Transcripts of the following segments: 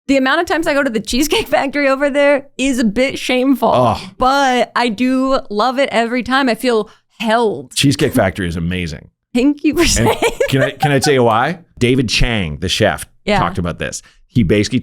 The amount of times I go to the Cheesecake Factory over there is a bit shameful, but I do love it every time. I feel held. Cheesecake Factory is amazing. Thank you for saying that. Can I tell you why? David Chang, the chef, talked about this. He basically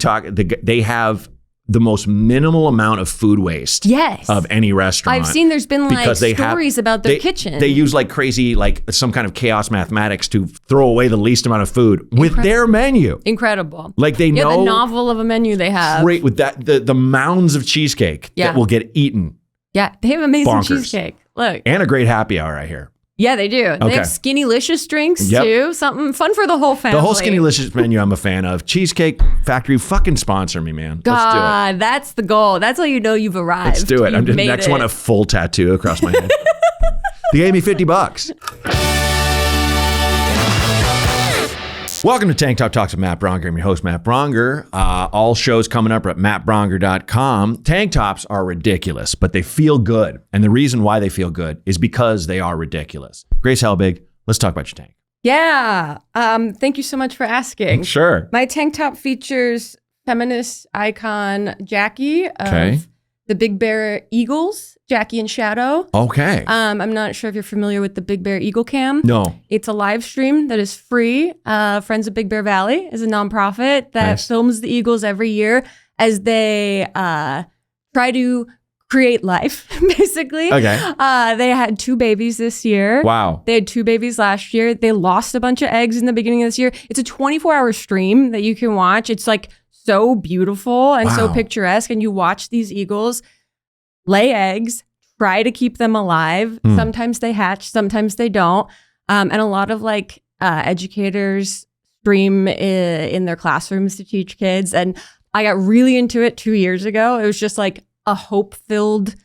they have the most minimal amount of food waste of any restaurant. I've seen there's been like stories about their kitchen. They use like crazy, like some kind of chaos mathematics to throw away the least amount of food with their menu. Incredible. Like they know the novel of a menu they have. Great with that, the mounds of cheesecake that will get eaten. Yeah, they have amazing Bonkers. Cheesecake. Look. And a great happy hour, I hear. Yeah, they do. They have Skinnylicious drinks too. Something fun for the whole family. The whole Skinnylicious menu I'm a fan of. Cheesecake Factory, fucking sponsor me, man. God, let's do it. That's the goal. That's how you know you've arrived. Let's do it. I'm just next one a full tattoo across my head. They gave me $50. Welcome to Tank Top Talks with Matt Braunger. I'm your host, Matt Braunger. All shows coming up are at mattbraunger.com. Tank tops are ridiculous, but they feel good. And the reason why they feel good is because they are ridiculous. Grace Helbig, let's talk about your tank. Yeah. Thank you so much for asking. Sure. My tank top features feminist icon Jackie of the Big Bear Eagles, Jackie and Shadow. Okay. I'm not sure if you're familiar with the Big Bear Eagle Cam. No. It's a live stream that is free. Friends of Big Bear Valley is a nonprofit that films the Eagles every year as they try to create life, basically. Okay. They had 2 babies this year. Wow. They had 2 babies last year. They lost a bunch of eggs in the beginning of this year. It's a 24-hour stream that you can watch. It's like so beautiful and so picturesque. And you watch these eagles lay eggs, try to keep them alive. Sometimes they hatch, sometimes they don't. And a lot of like educators stream in their classrooms to teach kids. And I got really into it 2 years ago. It was just like a hope-filled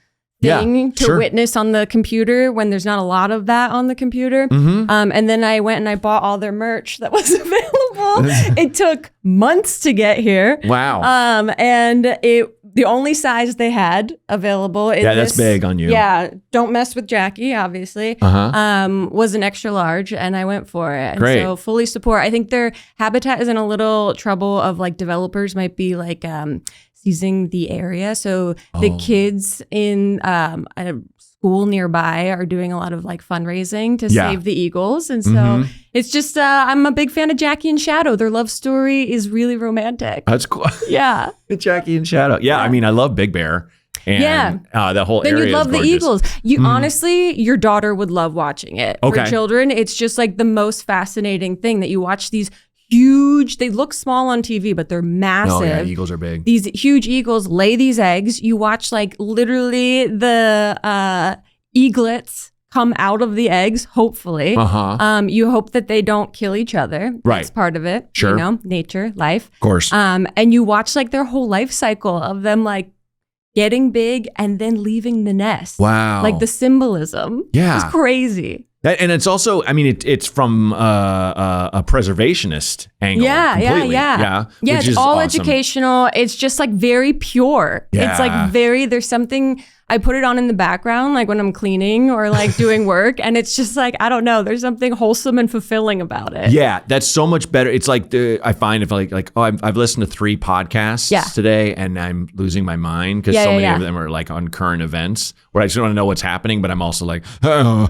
thing to witness on the computer when there's not a lot of that on the computer. And then I went and I bought all their merch that was available. It took months to get here. Wow. And the only size they had available in that's big on you. Yeah, don't mess with Jackie, obviously. Was an extra large, and I went for it. And Great. So fully support. I think their habitat is in a little trouble of like developers might be like seizing the area. So the kids in a school nearby are doing a lot of like fundraising to save the Eagles. And so it's just, I'm a big fan of Jackie and Shadow. Their love story is really romantic. That's cool. Yeah. Jackie and Shadow. Yeah, I mean, I love Big Bear. And the whole area is gorgeous. Then you love the Eagles. You honestly, your daughter would love watching it. Okay. For children, it's just like the most fascinating thing that you watch these huge, they look small on TV, but they're massive. Oh, yeah, eagles are big. These huge eagles lay these eggs. You watch like literally the eaglets come out of the eggs, hopefully. You hope that they don't kill each other. Right. That's part of it. Sure. You know, nature, life. Of course. And you watch like their whole life cycle of them like getting big and then leaving the nest. Wow. Like the symbolism. Yeah. It's crazy. And it's also, I mean, it's from a preservationist angle. Completely. Yeah, which it's is all awesome. Educational. It's just like very pure. Yeah. It's like there's something, I put it on in the background, like when I'm cleaning or like doing work. And it's just like, I don't know, there's something wholesome and fulfilling about it. Yeah, that's so much better. It's like I find if I've listened to 3 podcasts today and I'm losing my mind because so many of them are like on current events where I just want to know what's happening, but I'm also like,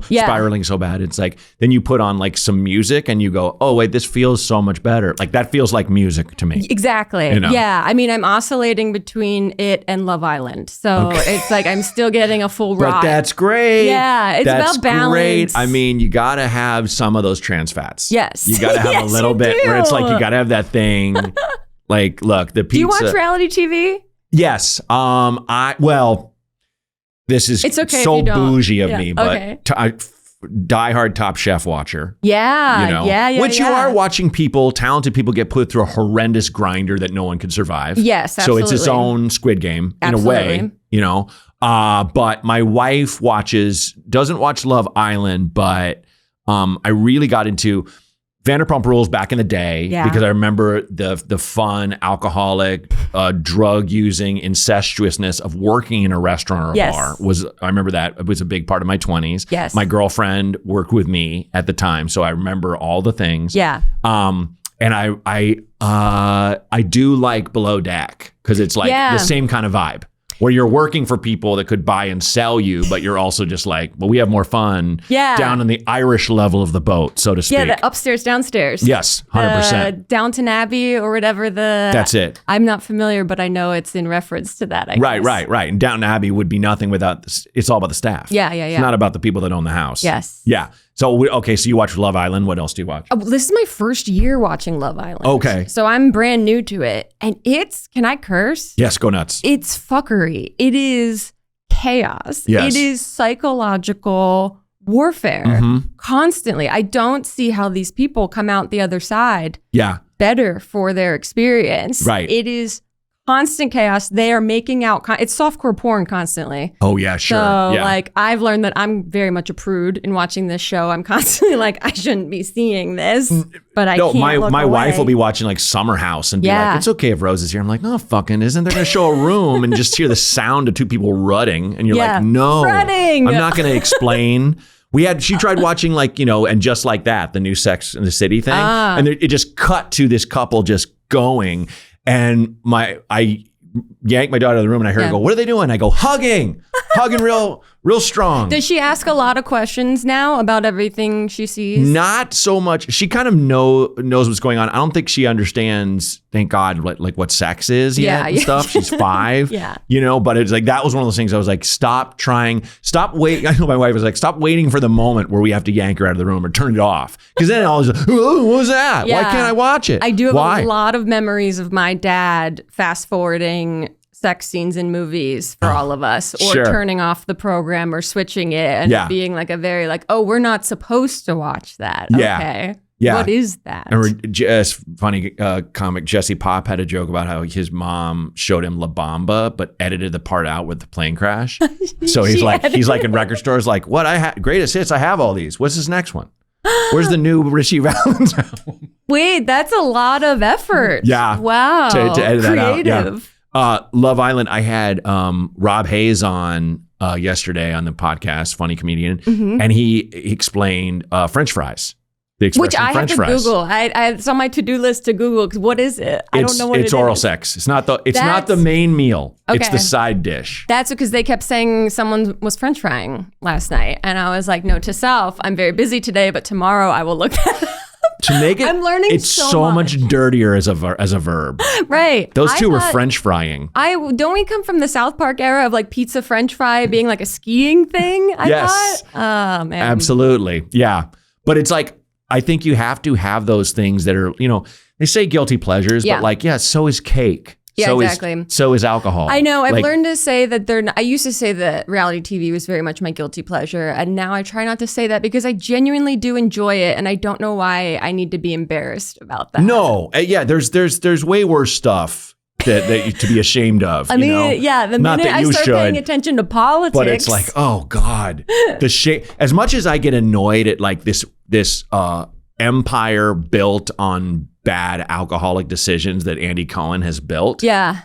spiraling so bad. It's like, then you put on like some music and you go, oh wait, this feels so much better. Like that feels like music to me. Exactly. You know? Yeah. I mean, I'm oscillating between it and Love Island. So it's like, I'm still getting a full ride. But that's great. Yeah. It's about balance. Great. I mean, you got to have some of those trans fats. Yes. You got to have a little bit where it's like, you got to have that thing. Like, look, the pizza. Do you watch reality TV? Yes. This is so bougie of me, but diehard Top Chef watcher. Yeah, you know, which you are watching talented people get put through a horrendous grinder that no one could survive. Yes, absolutely. So it's its own Squid Game in a way, you know. But my wife doesn't watch Love Island, but I really got into Vanderpump Rules back in the day because I remember the fun, alcoholic, drug-using incestuousness of working in a restaurant or a bar. I remember that. It was a big part of my 20s. Yes. My girlfriend worked with me at the time, so I remember all the things. Yeah. And I I do like Below Deck because it's like the same kind of vibe where you're working for people that could buy and sell you, but you're also just like, well, we have more fun down in the Irish level of the boat, so to speak. Yeah, the upstairs, downstairs. Yes, 100%. Downton Abbey or whatever That's it. I'm not familiar, but I know it's in reference to that, I guess. Right. And Downton Abbey would be nothing without this. It's all about the staff. Yeah. It's not about the people that own the house. Yes. Yeah. So, so you watch Love Island. What else do you watch? Oh, this is my first year watching Love Island. Okay. So I'm brand new to it. And can I curse? Yes, go nuts. It's fuckery. It is chaos. Yes. It is psychological warfare constantly. I don't see how these people come out the other side better for their experience. Right. It is constant chaos. They are making out. It's softcore porn constantly. Oh, yeah, sure. So, like, I've learned that I'm very much a prude in watching this show. I'm constantly like, I shouldn't be seeing this, but I can't look my away. wife will be watching, like, Summer House and be like, it's okay if Rose is here. I'm like, no, fucking, isn't there going to show a room and just hear the sound of two people rutting? And you're like, no, rutting. I'm not going to explain. She tried watching, like, and Just Like That, the new Sex and the City thing. And it just cut to this couple just going. And I yanked my daughter out of the room and I heard her go, what are they doing? I go, hugging real strong. Does she ask a lot of questions now about everything she sees? Not so much. She kind of knows what's going on. I don't think she understands, thank God, what sex is yet and stuff. She's 5, but it's like, that was one of those things I was like, stop waiting. I know my wife was like, stop waiting for the moment where we have to yank her out of the room or turn it off. Because then I was like, oh, what was that? Why can't I watch it? I do have a lot of memories of my dad fast forwarding sex scenes in movies for all of us, or turning off the program or switching it and being like a very like, oh, we're not supposed to watch that. Okay. Yeah. What is that? And funny comic Jesse Pop had a joke about how his mom showed him La Bamba, but edited the part out with the plane crash. So he's like in record stores, like, what greatest hits? I have all these. What's this next one? Where's the new Richie Valens album? Wait, that's a lot of effort. Yeah. Wow. To edit that out. Creative. Yeah. Love Island. I had Rob Hayes on yesterday on the podcast, funny comedian, and he explained French fries. The expression Which I French have to fries. Google. It's on my to-do list to Google because what is it? I don't know what it is. It's oral sex. It's not the main meal. Okay. It's the side dish. That's because they kept saying someone was French frying last night, and I was like, "No, to self, I'm very busy today, but tomorrow I will look that up." To make it, I'm learning it's so much dirtier as a verb. Right. Those two were French frying. Don't we come from the South Park era of like pizza French fry being like a skiing thing? Yes. Oh man. Absolutely. Yeah. But it's like, I think you have to have those things that are, they say guilty pleasures, but like, so is cake. Yeah, exactly. So is alcohol. I know. I've learned to say that I used to say that reality TV was very much my guilty pleasure. And now I try not to say that because I genuinely do enjoy it. And I don't know why I need to be embarrassed about that. No. Yeah. There's way worse stuff that to be ashamed of. The minute I start paying attention to politics. But it's like, oh God, the shame. As much as I get annoyed at like this empire built on bad alcoholic decisions that Andy Cohen has built. Yeah.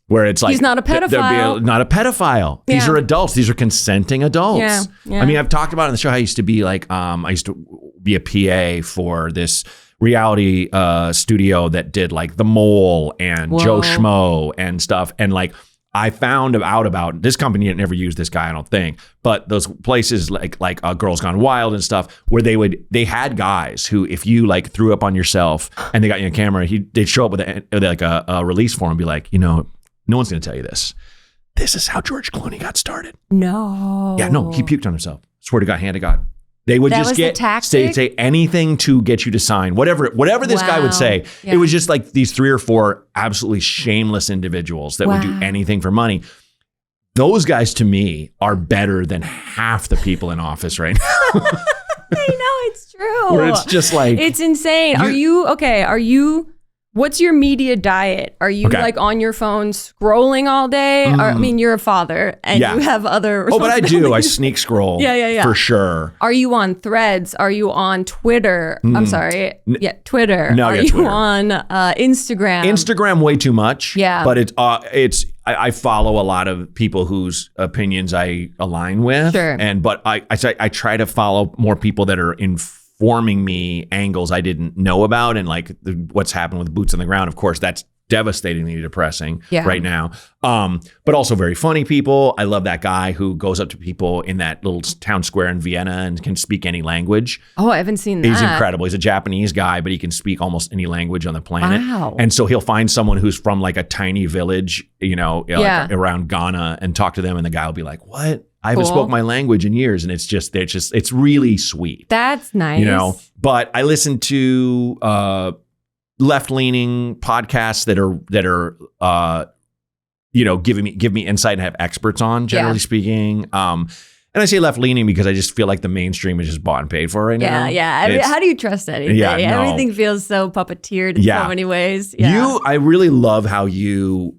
Where it's like, he's not a pedophile. Not a pedophile. Yeah. These are adults. These are consenting adults. Yeah. I mean, I've talked about it on the show. I used to be like, I used to be a PA for this reality studio that did like The Mole and Joe Schmo and stuff. And like, I found out about this company that never used this guy, I don't think, but those places like Girls Gone Wild and stuff where they had guys who, if you like threw up on yourself and they got you on camera, they'd show up with a release form and be like, no one's going to tell you this. This is how George Clooney got started. No. Yeah, no, he puked on himself. Swear to God, hand to God. They would just say anything to get you to sign whatever this guy would say. Yeah. It was just like these 3 or 4 absolutely shameless individuals that would do anything for money. Those guys to me are better than half the people in office right now. I know, it's true. Where it's just like, it's insane. What's your media diet? Are you like on your phone scrolling all day? Or, you're a father and you have other responsibilities. But I do. I sneak scroll. Yeah. For sure. Are you on Threads? Are you on Twitter? I'm sorry. Twitter. No, Are you Twitter. On Instagram? Instagram way too much. Yeah. But I follow a lot of people whose opinions I align with. Sure. But I try to follow more people that are informed informing me angles I didn't know about, and like what's happened with boots on the ground. Of course, that's devastatingly depressing right now. But also very funny people. I love that guy who goes up to people in that little town square in Vienna and can speak any language. Oh, I haven't seen that. He's incredible. He's a Japanese guy, but he can speak almost any language on the planet. Wow. And so he'll find someone who's from like a tiny village, like around Ghana, and talk to them. And the guy will be like, what? I haven't spoke my language in years. And it's really sweet. That's nice. But I listen to, left-leaning podcasts that are give me insight and have experts on, generally speaking. And I say left-leaning because I just feel like the mainstream is just bought and paid for right now. Yeah. I mean, how do you trust anything? Yeah, no. Everything feels so puppeteered in so many ways. Yeah. I really love how you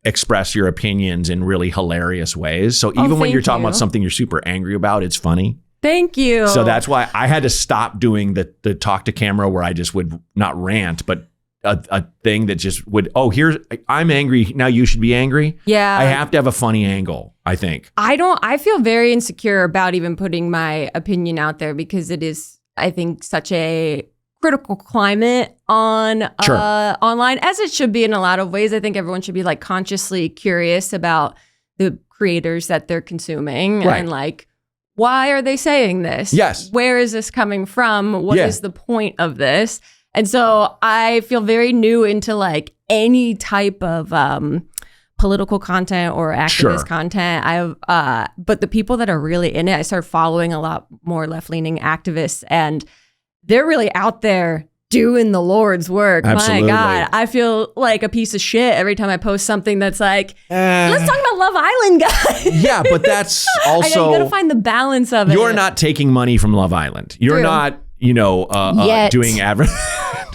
express your opinions in really hilarious ways. So even when you're talking about something you're super angry about, it's funny. Thank you. So that's why I had to stop doing the talk to camera where I just would not rant, but a thing that just would, I'm angry. Now you should be angry. Yeah. I have to have a funny angle, I think. I feel very insecure about even putting my opinion out there because it is, I think, such a critical climate on online, as it should be in a lot of ways. I think everyone should be like consciously curious about the creators that they're consuming and like, why are they saying this? Yes. Where is this coming from? What is the point of this? And so I feel very new into like any type of political content or activist content. But the people that are really in it, I started following a lot more left-leaning activists, and they're really out there doing the Lord's work. Absolutely. My God, I feel like a piece of shit every time I post something that's like, let's talk about Love Island, guys. Yeah, but that's also... you gotta find the balance of it. You're not taking money from Love Island. You're not, doing advertising.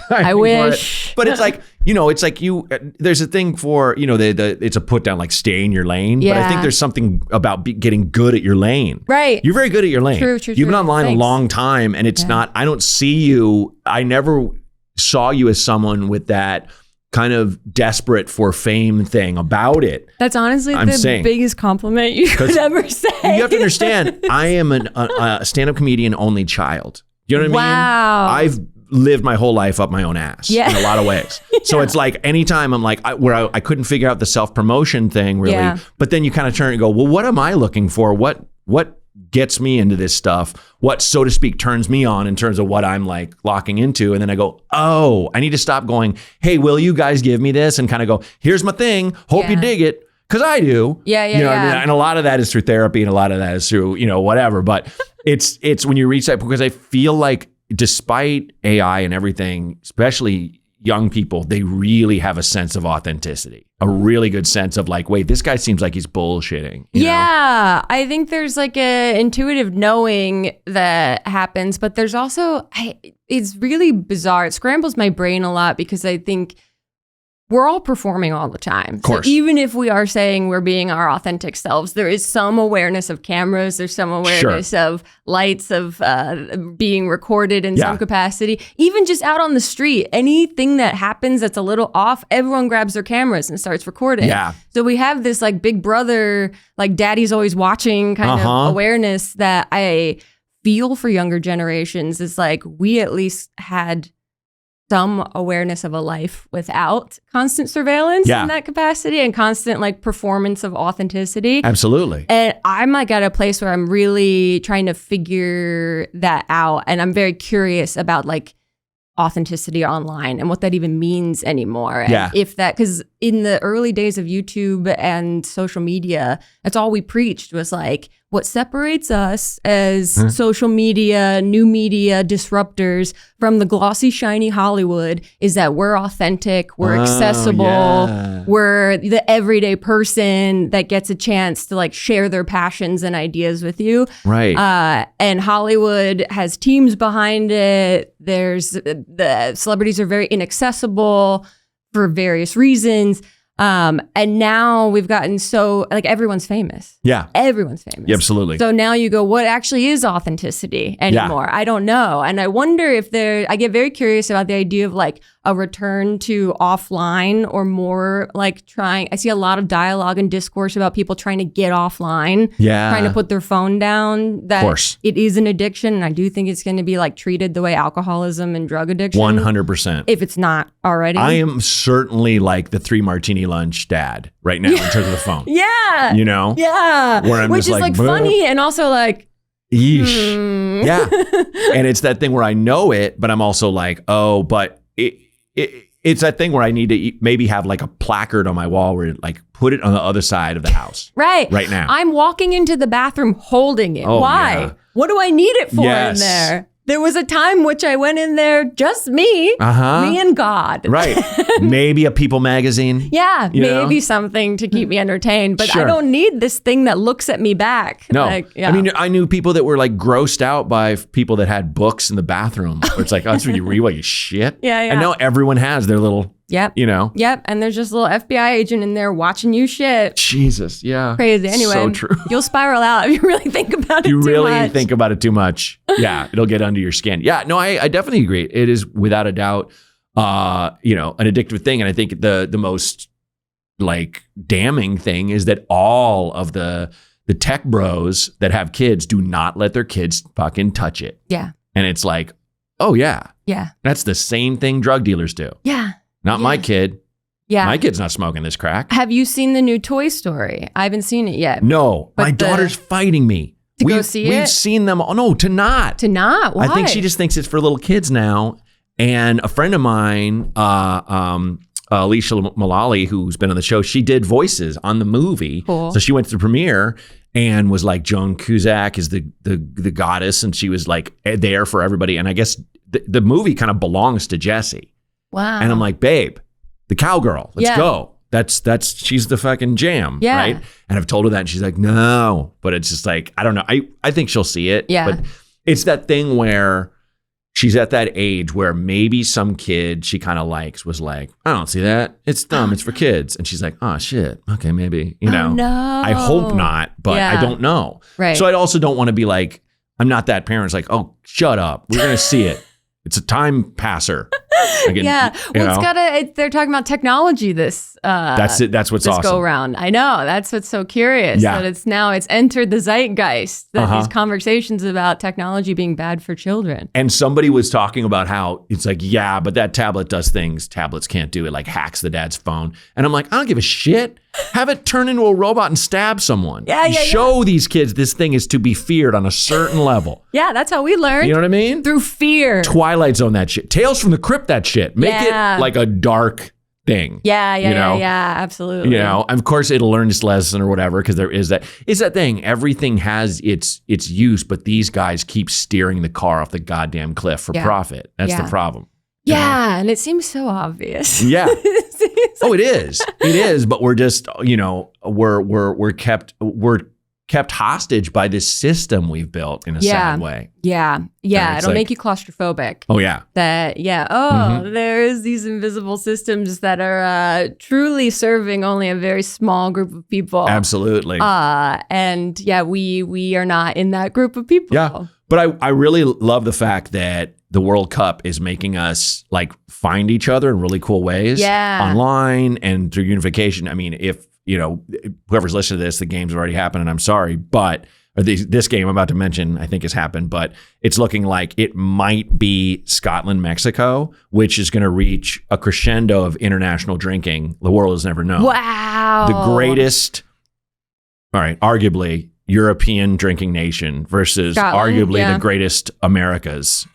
I wish. But it's like, there's a thing for, it's a put down, like stay in your lane. Yeah. But I think there's something about getting good at your lane. Right. You're very good at your lane. True. You've been online a long time, and it's not, I don't see you, I never saw you as someone with that kind of desperate for fame thing about it. That's honestly the biggest compliment you could ever say. You have to understand, I am a stand-up comedian only child. You know what I mean? Wow. I've lived my whole life up my own ass in a lot of ways. So it's like anytime I'm like, I couldn't figure out the self-promotion thing really, but then you kind of turn and go, well, what am I looking for? What gets me into this stuff? What, so to speak, turns me on in terms of what I'm like locking into? And then I go, oh, I need to stop going, hey, will you guys give me this? And kind of go, here's my thing. Hope you dig it. Cause I do. Yeah. What I mean? And a lot of that is through therapy, and a lot of that is through, whatever. But it's when you reach that, because I feel like despite AI and everything, especially young people, they really have a sense of authenticity, a really good sense of like, wait, this guy seems like he's bullshitting. You know? I think there's like a intuitive knowing that happens, but there's also, it's really bizarre. It scrambles my brain a lot because I think we're all performing all the time. Of course. So even if we are saying we're being our authentic selves, there is some awareness of cameras. There's some awareness of lights, of being recorded in some capacity. Even just out on the street, anything that happens that's a little off, everyone grabs their cameras and starts recording. Yeah. So we have this like big brother, like daddy's always watching kind of awareness that I feel for younger generations is like, we at least had some awareness of a life without constant surveillance in that capacity and constant like performance of authenticity. Absolutely. And I'm like at a place where I'm really trying to figure that out. And I'm very curious about like authenticity online and what that even means anymore. And if that, because in the early days of YouTube and social media, that's all we preached was like, what separates us as social media, new media disruptors from the glossy, shiny Hollywood is that we're authentic, we're accessible, we're the everyday person that gets a chance to like share their passions and ideas with you. Right. And Hollywood has teams behind it. The celebrities are very inaccessible for various reasons. And now we've gotten so like everyone's famous. Yeah. Everyone's famous. Yeah, absolutely. So now you go, what actually is authenticity anymore? I don't know. And I wonder if I get very curious about the idea of like a return to offline or more like I see a lot of dialogue and discourse about people trying to get offline, trying to put their phone down, that it is an addiction. And I do think it's going to be like treated the way alcoholism and drug addiction. 100%. If it's not already. I am certainly like the 3 martini lunch dad right now in terms of the phone. Yeah. You know? Yeah. Where I'm which just is like funny and also like, yeesh. Yeah. And it's that thing where I know it, but I'm also like, oh, but it's that thing where I need to maybe have like a placard on my wall where like put it on the other side of the house. Right now. I'm walking into the bathroom holding it. Why? Yeah. What do I need it for in there? There was a time which I went in there, just me and God. Right. Maybe a People magazine. Yeah. Maybe something to keep me entertained. But I don't need this thing that looks at me back. No. I mean, I knew people that were like grossed out by people that had books in the bathroom. Where it's like, oh, that's what you read while you shit. Yeah. And now everyone has their little, you know. Yep. And there's just a little FBI agent in there watching you shit. Jesus. Yeah. Crazy. Anyway, so true. You'll spiral out if you really think about it too much. You really think about it too much. Yeah. It'll get under your skin. Yeah. No, I definitely agree. It is without a doubt, you know, an addictive thing. And I think the most like damning thing is that all of the tech bros that have kids do not let their kids fucking touch it. Yeah. And it's like, oh yeah. Yeah. That's the same thing drug dealers do. Yeah. Not my kid. Yeah. My kid's not smoking this crack. Have you seen the new Toy Story? I haven't seen it yet. No. My daughter's fighting me. Go see it? We've seen them. Oh, no, to not. To not? Why? I think she just thinks it's for little kids now. And a friend of mine, Alicia Mullally, who's been on the show, she did voices on the movie. Cool. So she went to the premiere and was like, Joan Cusack is the goddess. And she was like there for everybody. And I guess the movie kind of belongs to Jessie. Wow. And I'm like, babe, the cowgirl, let's go. She's the fucking jam, right? And I've told her that and she's like, no. But it's just like, I don't know. I think she'll see it. Yeah. But it's that thing where she's at that age where maybe some kid she kind of likes was like, I don't see that. It's dumb. It's for kids. And she's like, oh, shit. Okay, maybe, you know. No. I hope not, but I don't know. Right. So I also don't want to be like, I'm not that parent. It's like, oh, shut up. We're going to see it. It's a time passer. Again, they're talking about technology that's what's awesome. Go around. I know. That's what's so curious. Yeah. That it's entered the zeitgeist that these conversations about technology being bad for children. And somebody was talking about how it's like, yeah, but that tablet does things tablets can't do. It like hacks the dad's phone. And I'm like, I don't give a shit. Have it turn into a robot and stab someone. Show these kids this thing is to be feared on a certain level. Yeah, that's how we learned. You know what I mean? Through fear. Twilight Zone that shit. Tales from the Crypt that shit. Make it like a dark thing. Yeah, absolutely. You know, of course it'll learn its lesson or whatever because there is that. It's that thing. Everything has its use, but these guys keep steering the car off the goddamn cliff for profit. That's the problem. Yeah, and it seems so obvious. Yeah. Oh, it is. It is. But we're just, you know, we're kept hostage by this system we've built in a sad way. Yeah. It'll make you claustrophobic. Oh, yeah. There's these invisible systems that are truly serving only a very small group of people. Absolutely. And we are not in that group of people. Yeah. But I really love the fact that the World Cup is making us like find each other in really cool ways online and through unification. I mean, if, you know, whoever's listening to this, the game's already happened and I'm sorry, but this game I'm about to mention, I think has happened, but it's looking like it might be Scotland, Mexico, which is going to reach a crescendo of international drinking the world has never known. Wow. The greatest, arguably European drinking nation versus Scotland, arguably the greatest America's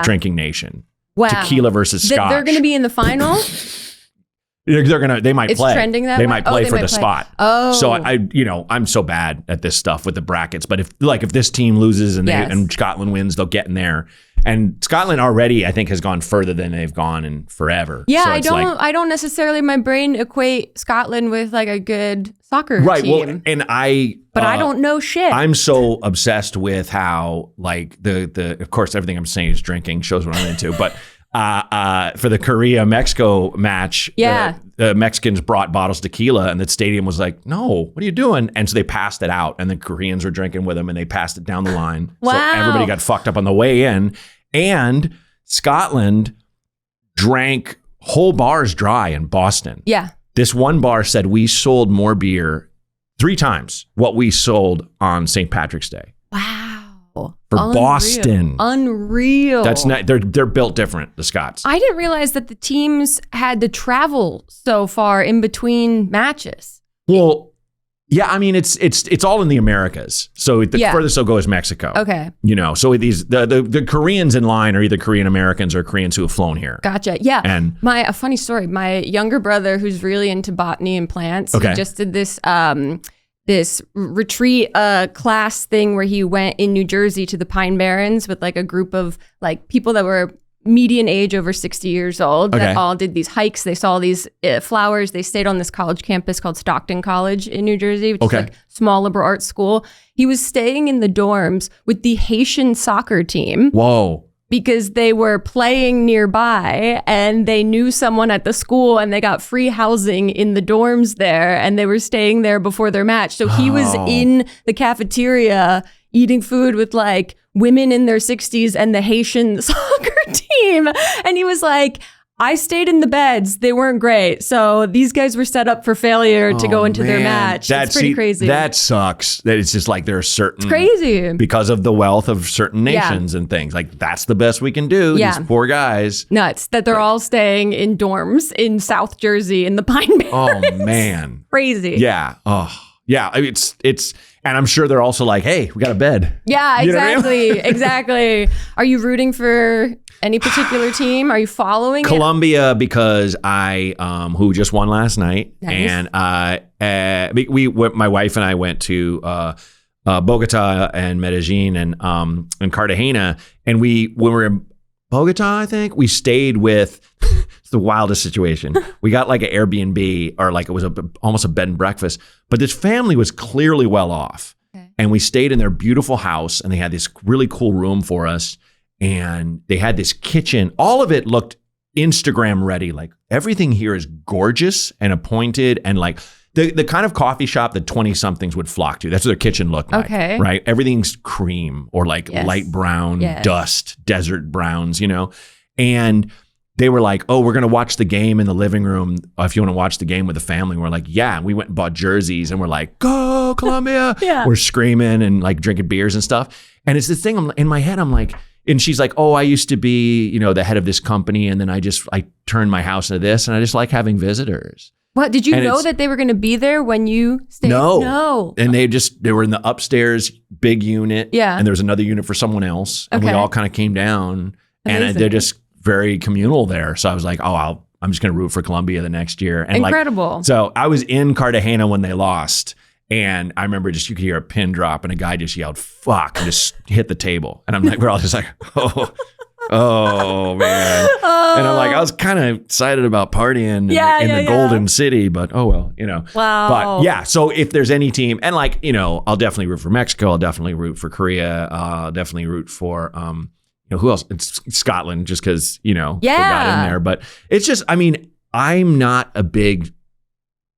drinking nation. Wow. Tequila versus Scotch. They're going to be in the final? They might play. It's trending that They way? might play for the spot. Oh. So I'm so bad at this stuff with the brackets, but if this team loses and Scotland wins, they'll get in there. And Scotland already, I think, has gone further than they've gone in forever. Yeah, so I don't necessarily, my brain equate Scotland with like a good soccer team. Well, and but I don't know shit. I'm so obsessed with how like the of course everything I'm saying is drinking, shows what I'm into, but for the Korea-Mexico match, the Mexicans brought bottles of tequila and the stadium was like, no, what are you doing? And so they passed it out and the Koreans were drinking with them and they passed it down the line. Wow. So everybody got fucked up on the way in. And Scotland drank whole bars dry in Boston. Yeah. This one bar said we sold more beer 3 times what we sold on St. Patrick's Day. Wow. For Boston. Unreal. That's not, they're built different, the Scots. I didn't realize that the teams had to travel so far in between matches. Well, yeah, I mean, it's all in the Americas. So the furthest they'll go is Mexico. Okay. You know, so the Koreans in line are either Korean Americans or Koreans who have flown here. Gotcha. Yeah. And a funny story, my younger brother, who's really into botany and plants, he just did this this retreat class thing where he went in New Jersey to the Pine Barrens with like a group of like people that were median age over 60 years old that all did these hikes. They saw these flowers. They stayed on this college campus called Stockton College in New Jersey, which is like small liberal arts school. He was staying in the dorms with the Haitian soccer team. Whoa. Because they were playing nearby and they knew someone at the school and they got free housing in the dorms there and they were staying there before their match. So he was in the cafeteria eating food with like women in their 60s and the Haitian soccer team. And he was like, I stayed in the beds. They weren't great. So these guys were set up for failure to go into their match. That's pretty crazy. That sucks. That it's just like there are certain... It's crazy. Because of the wealth of certain nations and things. Like that's the best we can do. These poor guys. Nuts. That they're all staying in dorms in South Jersey in the Pine Barrens. Oh, man. Crazy. Yeah. Oh, yeah. It's... And I'm sure they're also like, hey, we got a bed. Yeah, exactly. You know what I mean? Exactly. Are you rooting for any particular team? Are you following Colombia because I, who just won last night. Nice. And my wife and I went to Bogota and Medellin and Cartagena. And when we were in Bogota, I think, we stayed with... It's the wildest situation. We got like an Airbnb or like it was almost a bed and breakfast, but this family was clearly well off. Okay. And we stayed in their beautiful house and they had this really cool room for us. And they had this kitchen. All of it looked Instagram ready. Like everything here is gorgeous and appointed and like the kind of coffee shop that 20 somethings would flock to. That's what their kitchen looked like. Okay. Right? Everything's cream or like light brown, dust, desert browns, you know? And they were like, oh, we're going to watch the game in the living room. If you want to watch the game with the family. We're like, yeah. And we went and bought jerseys and we're like, go Colombia. We're screaming and like drinking beers and stuff. And it's this thing in my head. I'm like, and she's like, oh, I used to be, you know, the head of this company. And then I turned my house into this. And I just like having visitors. What, did you know that they were going to be there when you stayed? No. And they were in the upstairs big unit. Yeah. And there was another unit for someone else. And we all kind of came down. Amazing. And they're just very communal there. So I was like, oh, I'm just going to root for Colombia the next year. And incredible. So I was in Cartagena when they lost. And I remember you could hear a pin drop and a guy just yelled, fuck, and just hit the table. And I'm like, we're all just like, oh man. And I'm like, I was kind of excited about partying in the Golden City, but oh well, you know. Wow. But yeah, so if there's any team, and like, you know, I'll definitely root for Mexico. I'll definitely root for Korea. I'll definitely root for, you know, who else? It's Scotland, just because, you know, they got in there. But it's just, I mean, I'm not a big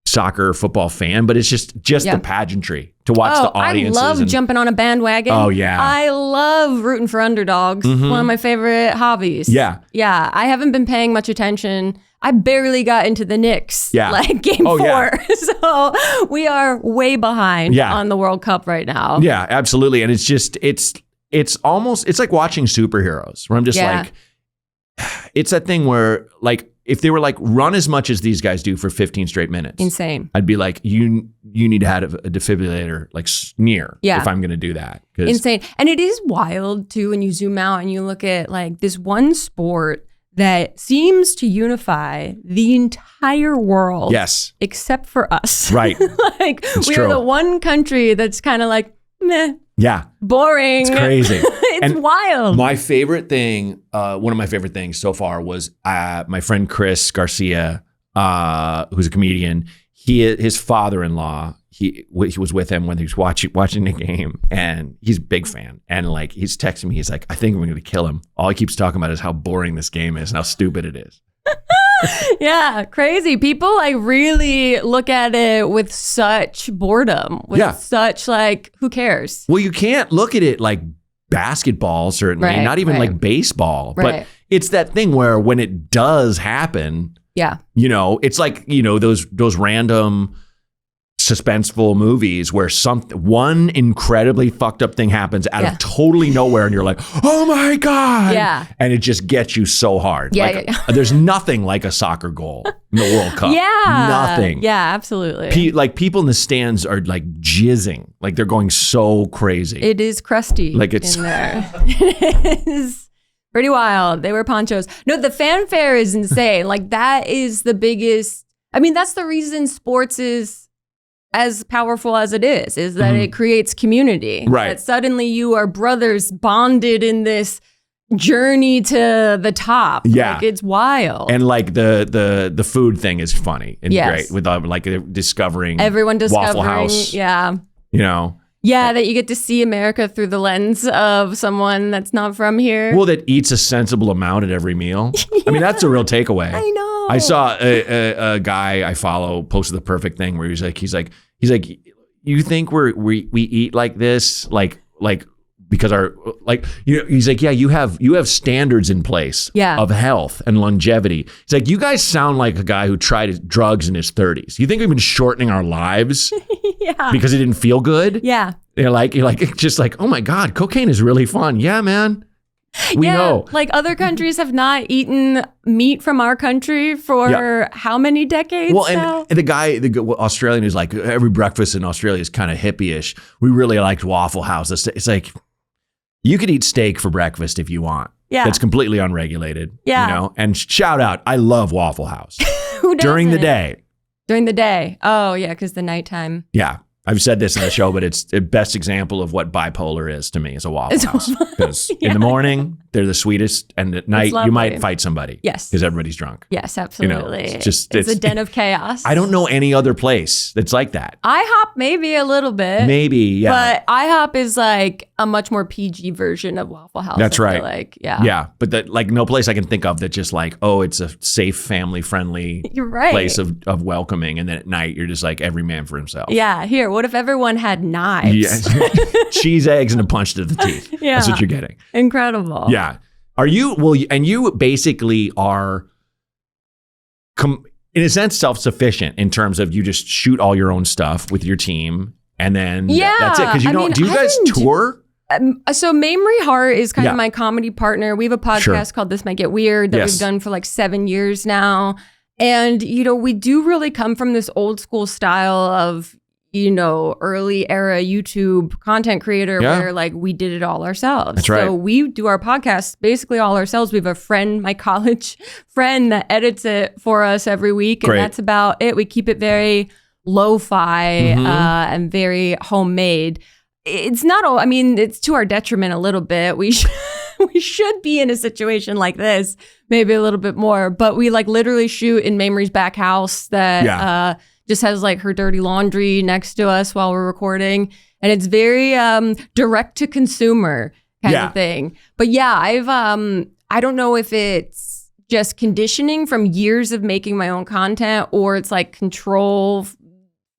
soccer football fan, but it's just the pageantry to watch the audiences. I love jumping on a bandwagon. Oh yeah. I love rooting for underdogs. Mm-hmm. One of my favorite hobbies. Yeah. Yeah. I haven't been paying much attention. I barely got into the Knicks like game 4. Yeah. So we are way behind on the World Cup right now. Yeah, absolutely. And it's just, it's like watching superheroes where I'm just like, it's that thing where like, if they were like, run as much as these guys do for 15 straight minutes. Insane. I'd be like, you need to have a defibrillator like near if I'm going to do that. Insane. And it is wild too when you zoom out and you look at like this one sport that seems to unify the entire world. Yes. Except for us. Right. Like we are the one country that's kind of like, meh. Yeah. Boring. It's crazy. It's wild. My favorite thing, one of my favorite things so far was my friend Chris Garcia, who's a comedian. His father-in-law, he was with him when he was watching the game, and he's a big fan. And like he's texting me, he's like, I think we're going to kill him. All he keeps talking about is how boring this game is and how stupid it is. Yeah, crazy. People like really look at it with such boredom, with such like, who cares? Well, you can't look at it like basketball, certainly, not even like baseball. But it's that thing where when it does happen, you know, it's like, you know, those random suspenseful movies where one incredibly fucked up thing happens out of totally nowhere and you're like, oh my God. Yeah. And it just gets you so hard. Yeah, There's nothing like a soccer goal in the World Cup. Yeah. Nothing. Yeah, absolutely. Like people in the stands are like jizzing. Like they're going so crazy. It is crusty like it's in there. It is pretty wild. They wear ponchos. No, the fanfare is insane. Like that is the biggest, I mean, that's the reason sports is as powerful as it is that it creates community. Right. That suddenly you are brothers bonded in this journey to the top. Yeah. Like, it's wild. And like the food thing is funny and great with like discovering Waffle House. Yeah. You know. Yeah, that you get to see America through the lens of someone that's not from here. Well, that eats a sensible amount at every meal. I mean, that's a real takeaway. I know. I saw a guy I follow posted the perfect thing where he's like, you think we eat like this, like because our like, you know, he's like, yeah, you have standards in place of health and longevity. He's like, you guys sound like a guy who tried drugs in his 30s. You think we've been shortening our lives because it didn't feel good? Yeah. You're like, just like, oh my God, cocaine is really fun. Yeah, man. We know. Like other countries have not eaten meat from our country for how many decades? Well, now? and the Australian is like, every breakfast in Australia is kind of hippie-ish. We really liked Waffle House. It's like, you could eat steak for breakfast if you want. Yeah. That's completely unregulated. Yeah. You know? And shout out, I love Waffle House. Who doesn't? During the day. During the day. Oh, yeah, because the nighttime. Yeah. I've said this in the show, but it's the best example of what bipolar is to me is a Waffle House. Because in the morning, they're the sweetest. And at night, you might fight somebody. Yes. Because everybody's drunk. Yes, absolutely. You know, it's a den of chaos. I don't know any other place that's like that. IHOP, maybe a little bit. Maybe, yeah. But IHOP is like a much more PG version of Waffle House. That's right. Like, yeah. But like no place I can think of that just like, oh, it's a safe, family-friendly place of welcoming. And then at night, you're just like every man for himself. Yeah. Here, what if everyone had knives? Yeah. Cheese, eggs, and a punch to the teeth. Yeah. That's what you're getting. Incredible. Yeah. Are you, well, and you basically are, in a sense, self-sufficient in terms of you just shoot all your own stuff with your team and then that's it. Because do you guys tour? So Mamrie Hart is kind of my comedy partner. We have a podcast called This Might Get Weird that we've done for like 7 years now. And, you know, we do really come from this old school style of, you know, early era YouTube content creator where like we did it all ourselves. That's right. So we do our podcast basically all ourselves. We have a friend, my college friend, that edits it for us every week. And that's about it. We keep it very lo-fi and very homemade. It's not, I mean, it's to our detriment a little bit. We should be in a situation like this, maybe a little bit more, but we like literally shoot in Mamrie's back house that just has like her dirty laundry next to us while we're recording. And it's very direct to consumer kind of thing. But yeah, I don't know if it's just conditioning from years of making my own content or it's like control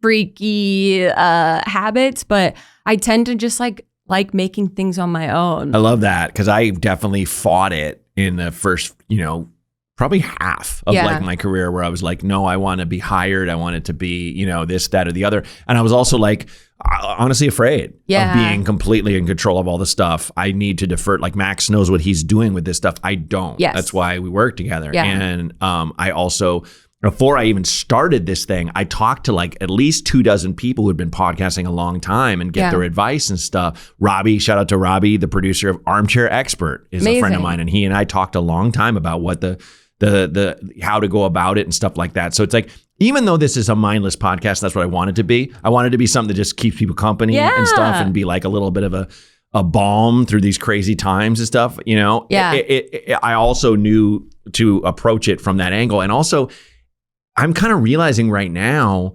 freaky habits, but I tend to just like making things on my own. I love that because I definitely fought it in the first, you know, probably half of like my career where I was like, no, I want to be hired. I want it to be, you know, this, that, or the other. And I was also like, honestly afraid of being completely in control of all the stuff. I need to defer. Like Max knows what he's doing with this stuff. I don't. Yes. That's why we work together. Yeah. And I also, before I even started this thing, I talked to like at least 24 people who had been podcasting a long time and get their advice and stuff. Robbie, shout out to Robbie, the producer of Armchair Expert, is a friend of mine. And he and I talked a long time about what the how to go about it and stuff like that. So it's like, even though this is a mindless podcast, that's what I want it to be. I want it to be something that just keeps people company and stuff and be like a little bit of a balm through these crazy times and stuff, you know? Yeah. I also knew to approach it from that angle. And also, I'm kind of realizing right now,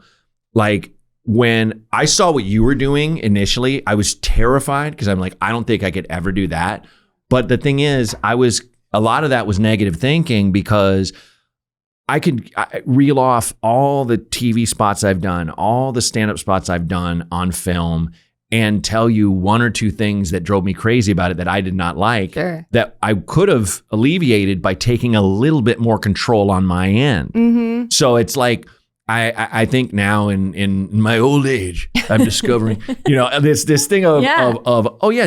like when I saw what you were doing initially, I was terrified because I'm like, I don't think I could ever do that. But the thing is, a lot of that was negative thinking because I reel off all the TV spots I've done, all the stand-up spots I've done on film. and tell you one or two things that drove me crazy about it that I did not like, that I could have alleviated by taking a little bit more control on my end. Mm-hmm. So it's like, I think now in my old age, I'm discovering, this thing of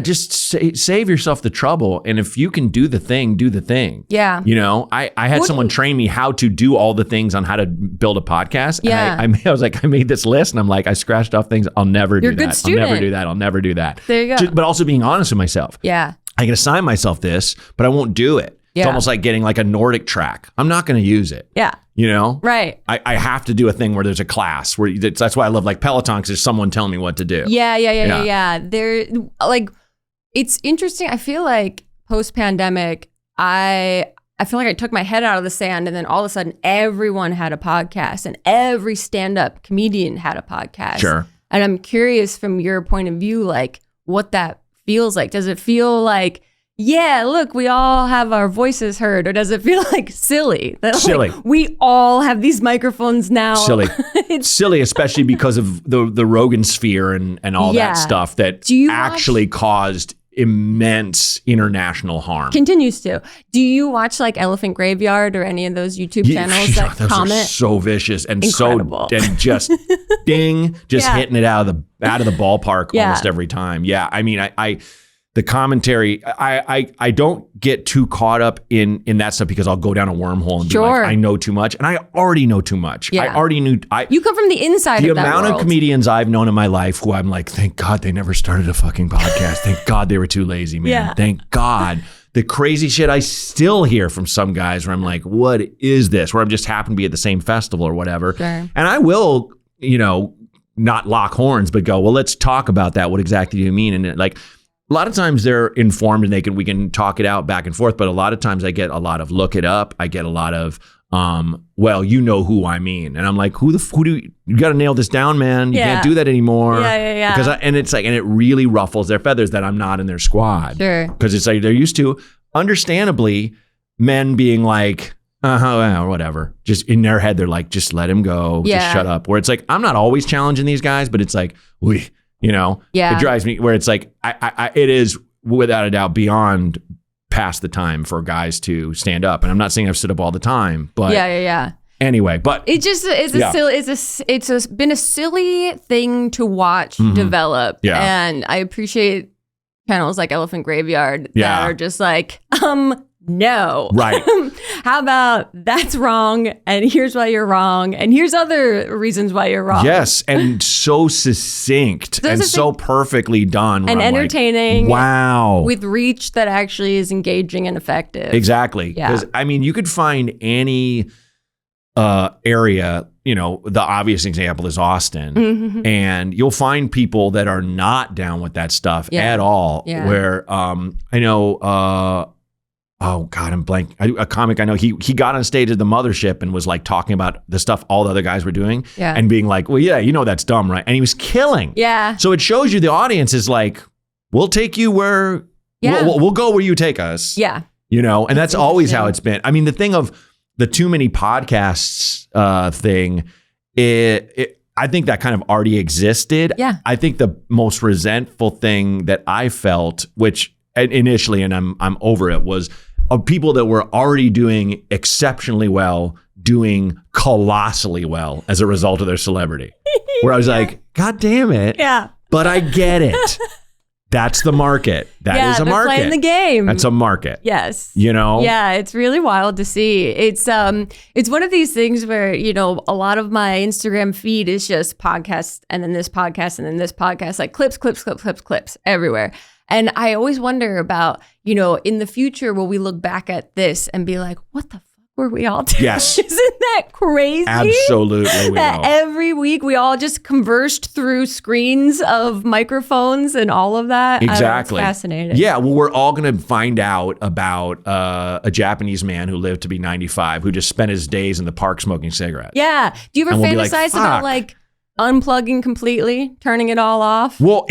just save yourself the trouble. And if you can do the thing, do the thing. Yeah. I had someone train me how to do all the things on how to build a podcast. Yeah. And I was like, I made this list and I'm like, I scratched off things. I'll never do that. Good student. I'll never do that. I'll never do that. There you go. But also being honest with myself. Yeah. I can assign myself this, but I won't do it. Yeah. It's almost like getting like a Nordic track. I'm not going to use it. Yeah. Right. I have to do a thing where there's a class where that's why I love like Peloton, because there's someone telling me what to do. Yeah. There, like, it's interesting. I feel like post-pandemic, I feel like I took my head out of the sand, and then all of a sudden everyone had a podcast and every stand-up comedian had a podcast. Sure. And I'm curious from your point of view, like what that feels like. Does it feel like, yeah, look, we all have our voices heard, or does it feel like silly? Silly. Like, we all have these microphones now. Silly. It's silly, especially because of the Rogan sphere and all that stuff that actually caused immense international harm. Continues to. Do you watch like Elephant Graveyard or any of those YouTube channels that those comment? Are so vicious and Incredible. and just hitting it out of the ballpark almost every time. Yeah, I mean, the commentary, I don't get too caught up in that stuff because I'll go down a wormhole and be like, I know too much. And I already know too much. Yeah. I already knew. You come from the inside of that The amount world. of comedians I've known in my life who I'm like, thank God they never started a fucking podcast. Thank God they were too lazy, man. Yeah. Thank God. The crazy shit I still hear from some guys where I'm like, what is this? Where I'm just happen to be at the same festival or whatever. Sure. And I will, not lock horns, but go, well, let's talk about that. What exactly do you mean? And like, a lot of times they're informed and we can talk it out back and forth. But a lot of times I get a lot of look it up. I get a lot of, well, you know who I mean. And I'm like, who do you got to nail this down, man. You can't do that anymore. Yeah. Because and it really ruffles their feathers that I'm not in their squad. Sure. Because it's like they're used to, understandably, men being like, or whatever. Just in their head, they're like, just let him go. Yeah. Just shut up. Where it's like, I'm not always challenging these guys, but it's like, it drives me where it's like, it is without a doubt beyond past the time for guys to stand up. And I'm not saying I've stood up all the time, but anyway, but it's been a silly thing to watch develop. Yeah. And I appreciate channels like Elephant Graveyard that are just like, no. Right. How about that's wrong, and here's why you're wrong, and here's other reasons why you're wrong. Yes, and so succinct and so perfectly done. And entertaining. Like, wow. With reach that actually is engaging and effective. Exactly. Because, you could find any area, the obvious example is Austin, and you'll find people that are not down with that stuff at all. Yeah. Where I know... oh God, I'm blank. A comic I know, he got on stage at the Mothership and was like talking about the stuff all the other guys were doing and being like, well, yeah, that's dumb, right? And he was killing. Yeah. So it shows you the audience is like, we'll take you where, we'll go where you take us. Yeah. And that's always how it's been. I mean, the thing of the too many podcasts thing, I think that kind of already existed. Yeah. I think the most resentful thing that I felt, which initially, and I'm over it, was of people that were already doing exceptionally well, doing colossally well as a result of their celebrity. Where I was like, God damn it. Yeah. But I get it. That's the market. That is a market. Playing the game. That's a market. Yes. Yeah, it's really wild to see. It's one of these things where, a lot of my Instagram feed is just podcasts and then this podcast and then this podcast, like clips everywhere. And I always wonder about, in the future, will we look back at this and be like, what the fuck were we all doing? Yes. Isn't that crazy? Absolutely. That every week we all just conversed through screens of microphones and all of that. Exactly. It's fascinating. Yeah. Well, we're all going to find out about a Japanese man who lived to be 95, who just spent his days in the park smoking cigarettes. Yeah. Do you ever fantasize about like unplugging completely, turning it all off? Well,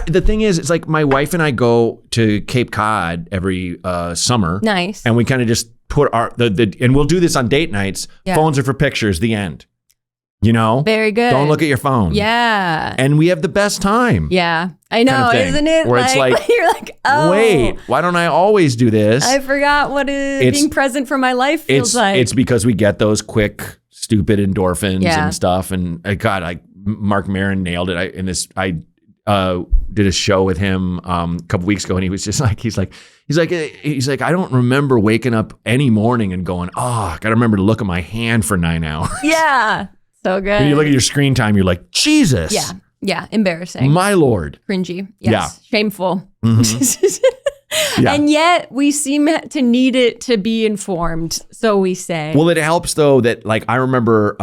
the thing is, it's like my wife and I go to Cape Cod every summer. Nice. And we kind of just put and we'll do this on date nights. Yeah. Phones are for pictures, the end. You know? Very good. Don't look at your phone. Yeah. And we have the best time. Yeah. I know, kind of thing, isn't it? Where it's like, you're like, oh. wait, why don't I always do this? I forgot what being present for my life feels like. It's because we get those quick, stupid endorphins and stuff. And God, Mark Maron nailed it. I did a show with him a couple weeks ago, and he was just like, he's like, I don't remember waking up any morning and going, I gotta remember to look at my hand for 9 hours. Yeah. So good. When you look at your screen time, you're like, Jesus. Yeah. Yeah. Embarrassing. My Lord. Cringy. Yes. Yeah. Shameful. Mm-hmm. Yeah. And yet we seem to need it to be informed. So we say. Well, it helps though that like, I remember,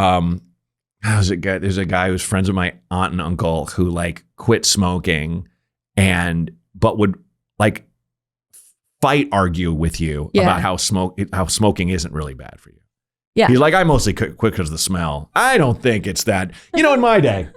there's a guy who's friends with my aunt and uncle who like quit smoking but would like argue with you about how smoking isn't really bad for you. Yeah. He's like, I mostly quit because of the smell. I don't think it's that. You know, in my day,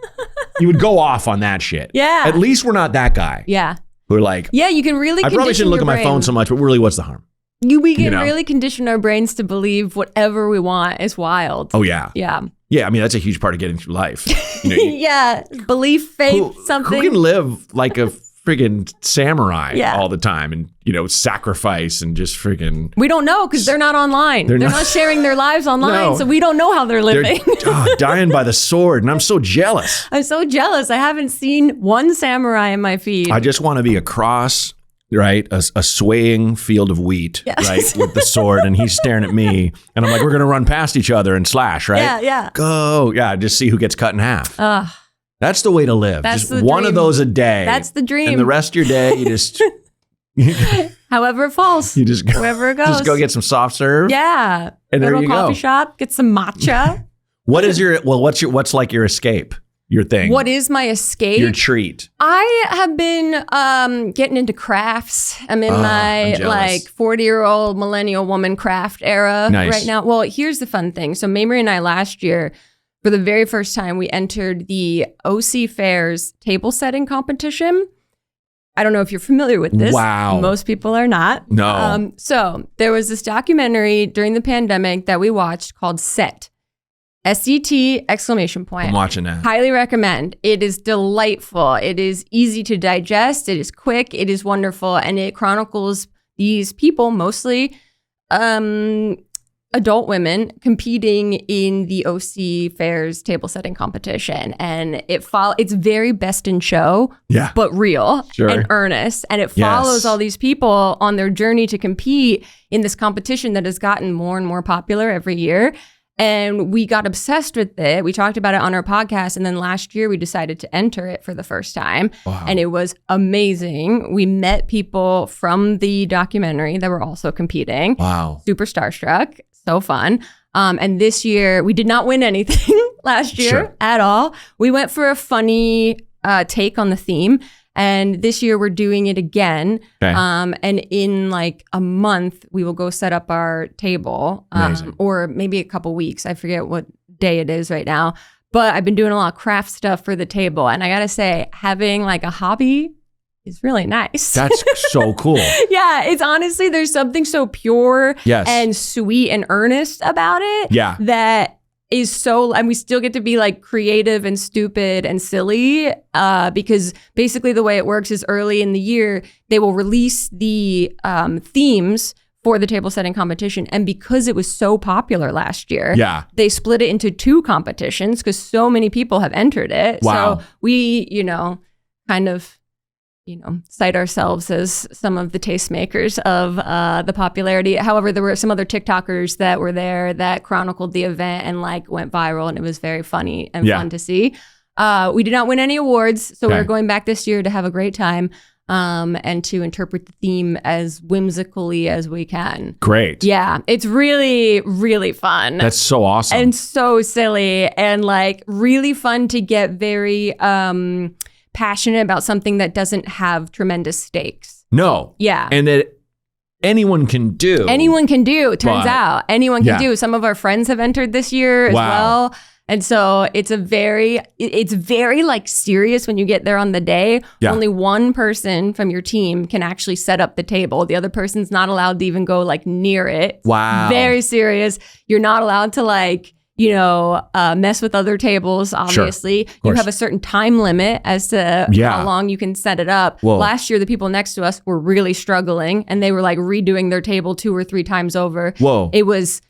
you would go off on that shit. Yeah. At least we're not that guy. Yeah. Who are like, yeah, you can really I probably shouldn't look at my phone so much, but really, what's the harm? We can really condition our brains to believe whatever we want is wild. Oh, yeah. Yeah. Yeah, I mean, that's a huge part of getting through life. You know, yeah. Belief, faith, something. Who can live like a friggin' samurai all the time and, you know, sacrifice and just friggin'... We don't know because they're not online. They're not sharing their lives online, so we don't know how they're living. They're dying by the sword, and I'm so jealous. I'm so jealous. I haven't seen one samurai in my feed. I just want to be across, right, a swaying field of wheat, right, with the sword, and he's staring at me, and I'm like, we're going to run past each other and slash, right? Yeah, yeah. Go. Yeah, just see who gets cut in half. That's the way to live. That's just one of those a day. That's the dream. And the rest of your day, you just... However it falls. You just go, wherever it goes. Just go get some soft serve. Yeah. And go there to you a coffee shop, get some matcha. What's like your escape? Your thing? What is my escape? Your treat. I have been getting into crafts. I'm in my like 40-year-old millennial woman craft era right now. Well, here's the fun thing. So Mamrie and I last year, for the very first time, we entered the OC Fairs table setting competition. I don't know if you're familiar with this. Wow. Most people are not. No. So there was this documentary during the pandemic that we watched called Set. S-E-T ! I'm watching that. Highly recommend. It is delightful. It is easy to digest. It is quick. It is wonderful. And it chronicles these people, mostly adult women, competing in the OC Fairs table setting competition. And it's very best in show, but real and earnest. And it follows all these people on their journey to compete in this competition that has gotten more and more popular every year. And we got obsessed with it. We talked about it on our podcast. And then last year we decided to enter it for the first time. Wow. And it was amazing. We met people from the documentary that were also competing. Wow. Super starstruck. So fun. And this year we did not win anything last year at all. We went for a funny take on the theme. And this year we're doing it again. Okay. And in like a month, we will go set up our table, or maybe a couple weeks. I forget what day it is right now. But I've been doing a lot of craft stuff for the table. And I got to say, having like a hobby is really nice. That's so cool. Yeah, it's honestly, there's something so pure and sweet and earnest about it. Yeah. That is so, and we still get to be like creative and stupid and silly, because basically the way it works is early in the year, they will release the themes for the table setting competition. And because it was so popular last year, they split it into 2 competitions because so many people have entered it. Wow. So we, kind of, cite ourselves as some of the tastemakers of the popularity. However, there were some other TikTokers that were there that chronicled the event and like went viral, and it was very funny and fun to see. We did not win any awards, so we're going back this year to have a great time and to interpret the theme as whimsically as we can. Great. Yeah, it's really, really fun. That's so awesome. And so silly and like really fun to get very... passionate about something that doesn't have tremendous stakes. No. Yeah. And that anyone can do. Anyone can do, it turns out. Anyone can do. Some of our friends have entered this year as well. And so it's very like serious when you get there on the day. Yeah. Only one person from your team can actually set up the table. The other person's not allowed to even go like near it. Wow. Very serious. You're not allowed to like mess with other tables, obviously. Sure, you have a certain time limit as to how long you can set it up. Whoa. Last year, the people next to us were really struggling and they were like redoing their table 2 or 3 times over. Whoa. It was,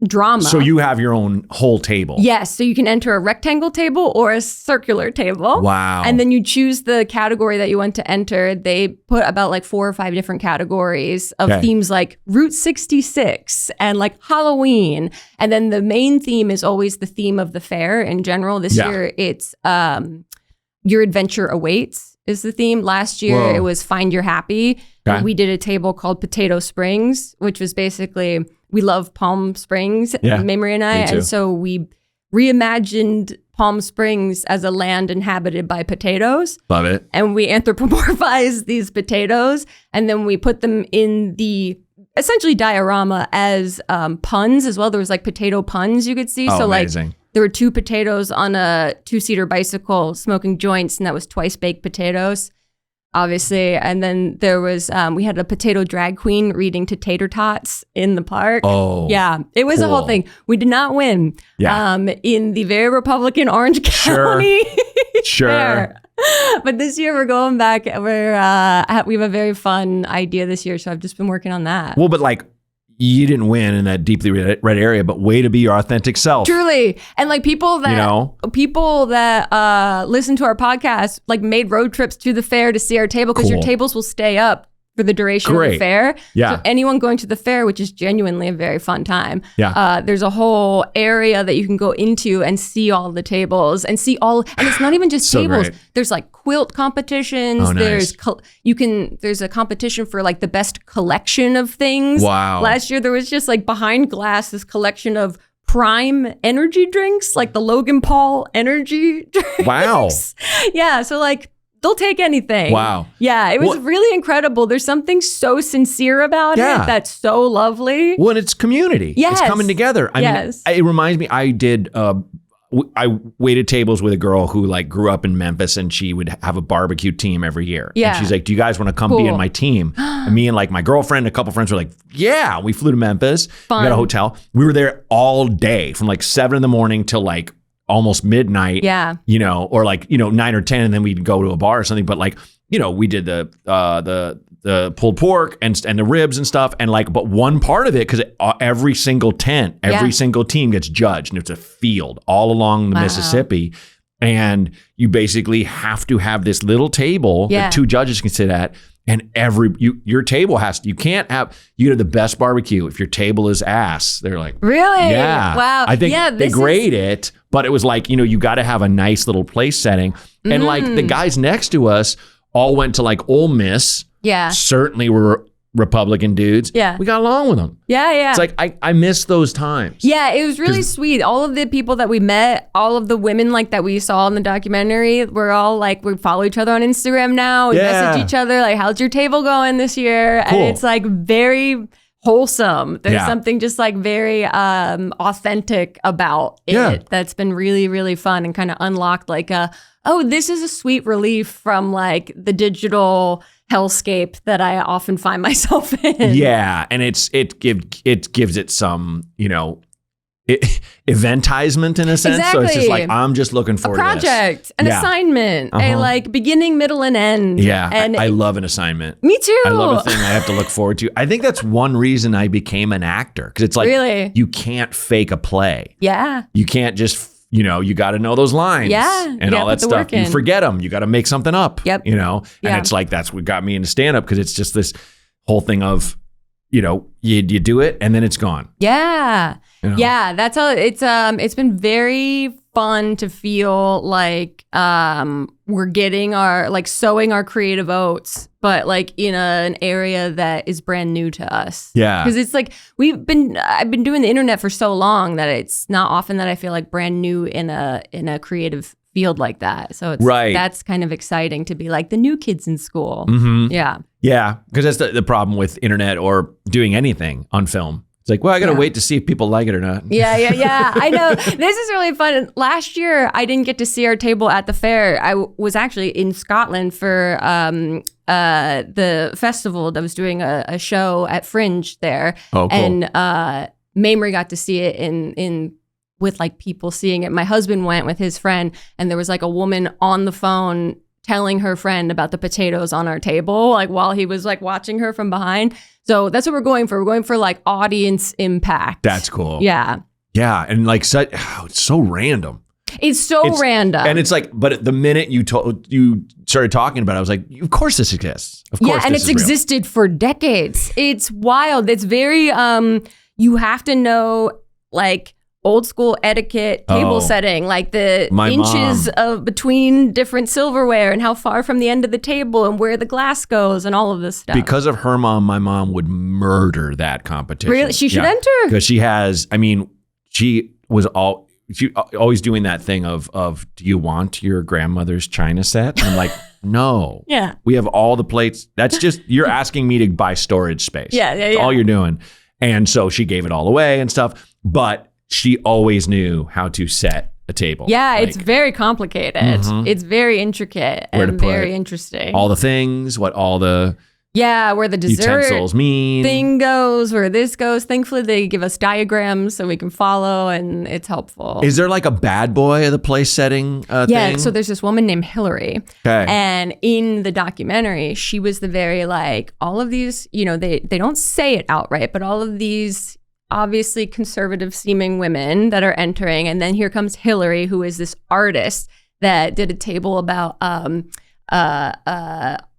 drama. So you have your own whole table. Yes. So you can enter a rectangle table or a circular table. Wow. And then you choose the category that you want to enter. They put about like 4 or 5 different categories of themes like Route 66 and like Halloween. And then the main theme is always the theme of the fair in general. This year it's Your Adventure Awaits is the theme. Last year it was Find Your Happy. Okay. We did a table called Potato Springs, which was basically, we love Palm Springs, Mamrie and I. And so we reimagined Palm Springs as a land inhabited by potatoes. Love it. And we anthropomorphized these potatoes. And then we put them in the essentially diorama as puns as well. There was like potato puns you could see. Oh, so amazing. Like there were 2 potatoes on a 2-seater bicycle smoking joints, and that was twice baked potatoes, obviously. And then there was, we had a potato drag queen reading to tater tots in the park. Oh, yeah. It was a whole thing. We did not win in the very Republican Orange County fair. But this year we're going back. We have a very fun idea this year. So I've just been working on that. Well, but like, you didn't win in that deeply red area, but way to be your authentic self. Truly. And like people that listen to our podcast, like made road trips to the fair to see our table because your tables will stay up for the duration of the fair. Yeah. So anyone going to the fair, which is genuinely a very fun time. Yeah. There's a whole area that you can go into and see all the tables and and it's not even just tables. Great. There's like quilt competitions. Oh, nice. There's a competition for like the best collection of things. Wow. Last year there was just like behind glass, this collection of Prime energy drinks, like the Logan Paul energy drinks. Wow. Yeah. So like, they'll take anything. Wow. Yeah, it was really incredible. There's something so sincere about it that's so lovely. Well, and it's community. Yes. It's coming together. I mean, it reminds me, I did, I waited tables with a girl who like grew up in Memphis, and she would have a barbecue team every year. Yeah. And she's like, do you guys want to come be in my team? And me and like my girlfriend, a couple friends were like, yeah. We flew to Memphis. Fun. We got a hotel. We were there all day from like 7 a.m. till like almost midnight, or like, 9 or 10, and then we'd go to a bar or something. But like, we did the pulled pork and the ribs and stuff. And like, but one part of it, because every single tent, every single team gets judged, and it's a field all along the Mississippi. And you basically have to have this little table that 2 judges can sit at. And your table you can't have the best barbecue if your table is ass. They're like, really? Yeah. Wow. I think they grade it, but it was like, you got to have a nice little place setting. And like the guys next to us all went to like Ole Miss. Yeah. Certainly were Republican dudes. Yeah. We got along with them. Yeah, yeah. It's like, I miss those times. Yeah, it was really sweet. All of the people that we met, all of the women like that we saw in the documentary, we're all like, we follow each other on Instagram now. We message each other like, how's your table going this year? Cool. And it's like very wholesome. There's something just like very authentic about it that's been really, really fun and kind of unlocked like this is a sweet relief from like the digital hellscape that I often find myself in. Yeah, and it gives it some, eventizement in a sense. Exactly. So it's just like, I'm just looking forward to this. A project, an assignment, a like beginning, middle, and end. Yeah, and I love an assignment. Me too. I love a thing I have to look forward to. I think that's one reason I became an actor, because it's like, you can't fake a play. Yeah. You can't just, you got to know those lines and all that stuff. You forget them. You got to make something up. Yep. And it's like, that's what got me into stand-up, because it's just this whole thing of, you do it and then it's gone. Yeah. Yeah. That's how it's been very fun to feel like we're getting sowing our creative oats, but like in an area that is brand new to us. Yeah. Because it's like I've been doing the internet for so long that it's not often that I feel like brand new in a creative field like that. So it's that's kind of exciting to be like the new kids in school. Mm-hmm. Yeah. Yeah. Because that's the problem with internet or doing anything on film. It's like, well, I got to wait to see if people like it or not. Yeah. I know. This is really fun. Last year, I didn't get to see our table at the fair. I was actually in Scotland for the festival that was doing a show at Fringe there. Oh, cool. And Mamrie got to see it in with like people seeing it. My husband went with his friend and there was like a woman on the phone telling her friend about the potatoes on our table, like while he was like watching her from behind. So that's what we're going for. We're going for like audience impact. That's cool. Yeah. Yeah. And like, it's so random. It's random. And it's like, but the minute you started talking about it, I was like, of course this exists. Of course. Yeah. And it's existed for decades. It's wild. It's very, you have to know like old school etiquette, table setting, like the inches of between different silverware and how far from the end of the table and where the glass goes and all of this stuff. Because of her mom, my mom would murder that competition. Really? She should enter? Because she has, I mean, she always doing that thing of, do you want your grandmother's china set? I'm like, no. Yeah. We have all the plates. That's just, you're asking me to buy storage space. Yeah. That's all you're doing. And so she gave it all away and stuff. But she always knew how to set a table. Yeah, like, it's very complicated. Mm-hmm. It's very intricate and very interesting. All the things, what all the where the dessert utensils mean. Thing goes, where this goes. Thankfully, they give us diagrams so we can follow, and it's helpful. Is there like a bad boy of the place setting thing? Yeah, so there's this woman named Hillary. Okay. And in the documentary, she was the very like, all of these, you know, they don't say it outright, but all of these obviously conservative seeming women that are entering. And then here comes Hillary, who is this artist that did a table about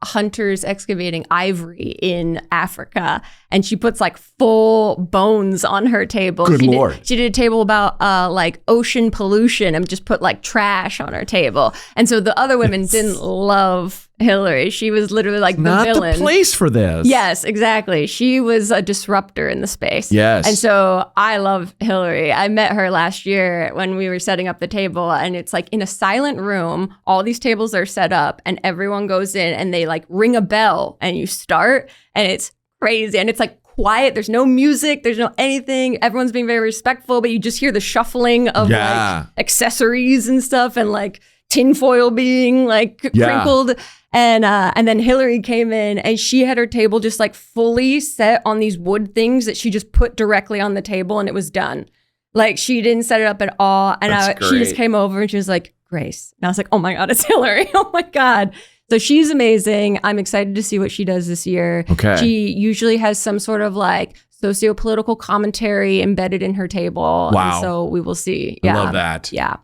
hunters excavating ivory in Africa. And she puts like full bones on her table. Good Lord. She did a table about like ocean pollution and just put like trash on her table. And so the other women didn't love Hillary. She was literally like the villain. Not the place for this. Yes, exactly. She was a disruptor in the space. Yes. And so I love Hillary. I met her last year when we were setting up the table, and it's like in a silent room, all these tables are set up and everyone goes in and they like ring a bell and you start, and it's crazy. And it's like quiet. There's no music. There's no anything. Everyone's being very respectful, but you just hear the shuffling of like accessories and stuff, and like tinfoil being like crinkled. And then Hillary came in and she had her table just like fully set on these wood things that she just put directly on the table, and it was done. Like she didn't set it up at all. And she just came over and she was like, Grace. And I was like, oh my God, it's Hillary. Oh my God. So she's amazing. I'm excited to see what she does this year. Okay. She usually has some sort of like socio-political commentary embedded in her table. Wow. And so we will see. Yeah. I love that. Yeah.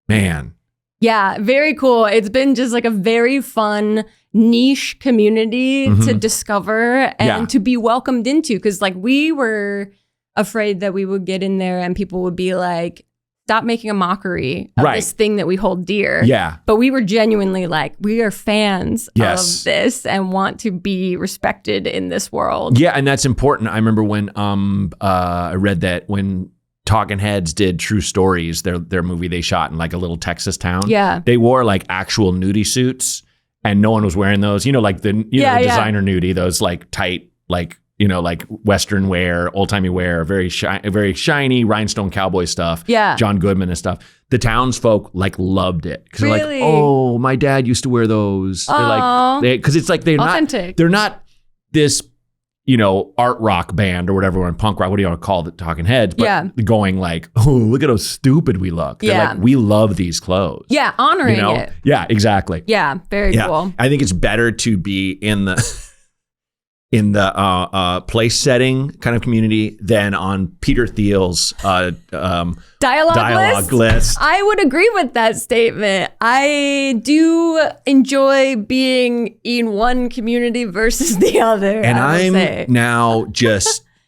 Man. Yeah, very cool. It's been just like a very fun niche community to discover and to be welcomed into. Because like we were afraid that we would get in there and people would be like, stop making a mockery of this thing that we hold dear. Yeah. But we were genuinely like, we are fans of this and want to be respected in this world. Yeah, and that's important. I remember when I read that when Talking Heads did True Stories, their movie they shot in like a little Texas town. Yeah. They wore like actual nudie suits and no one was wearing those. You know, like the designer nudie, those like tight, like, you know, like Western wear, old timey wear, very shiny rhinestone cowboy stuff. Yeah. John Goodman and stuff. The townsfolk like loved it because they're like, oh, my dad used to wear those. They're like, because it's like they're authentic. They're not this, you know, art rock band or whatever, or punk rock, what do you want to call it, Talking Heads, but going like, oh, look at how stupid we look. They're like, we love these clothes. Yeah, honoring it. Yeah, exactly. Yeah, very cool. I think it's better to be in the place setting kind of community than on Peter Thiel's dialogue list. I would agree with that statement. I do enjoy being in one community versus the other. And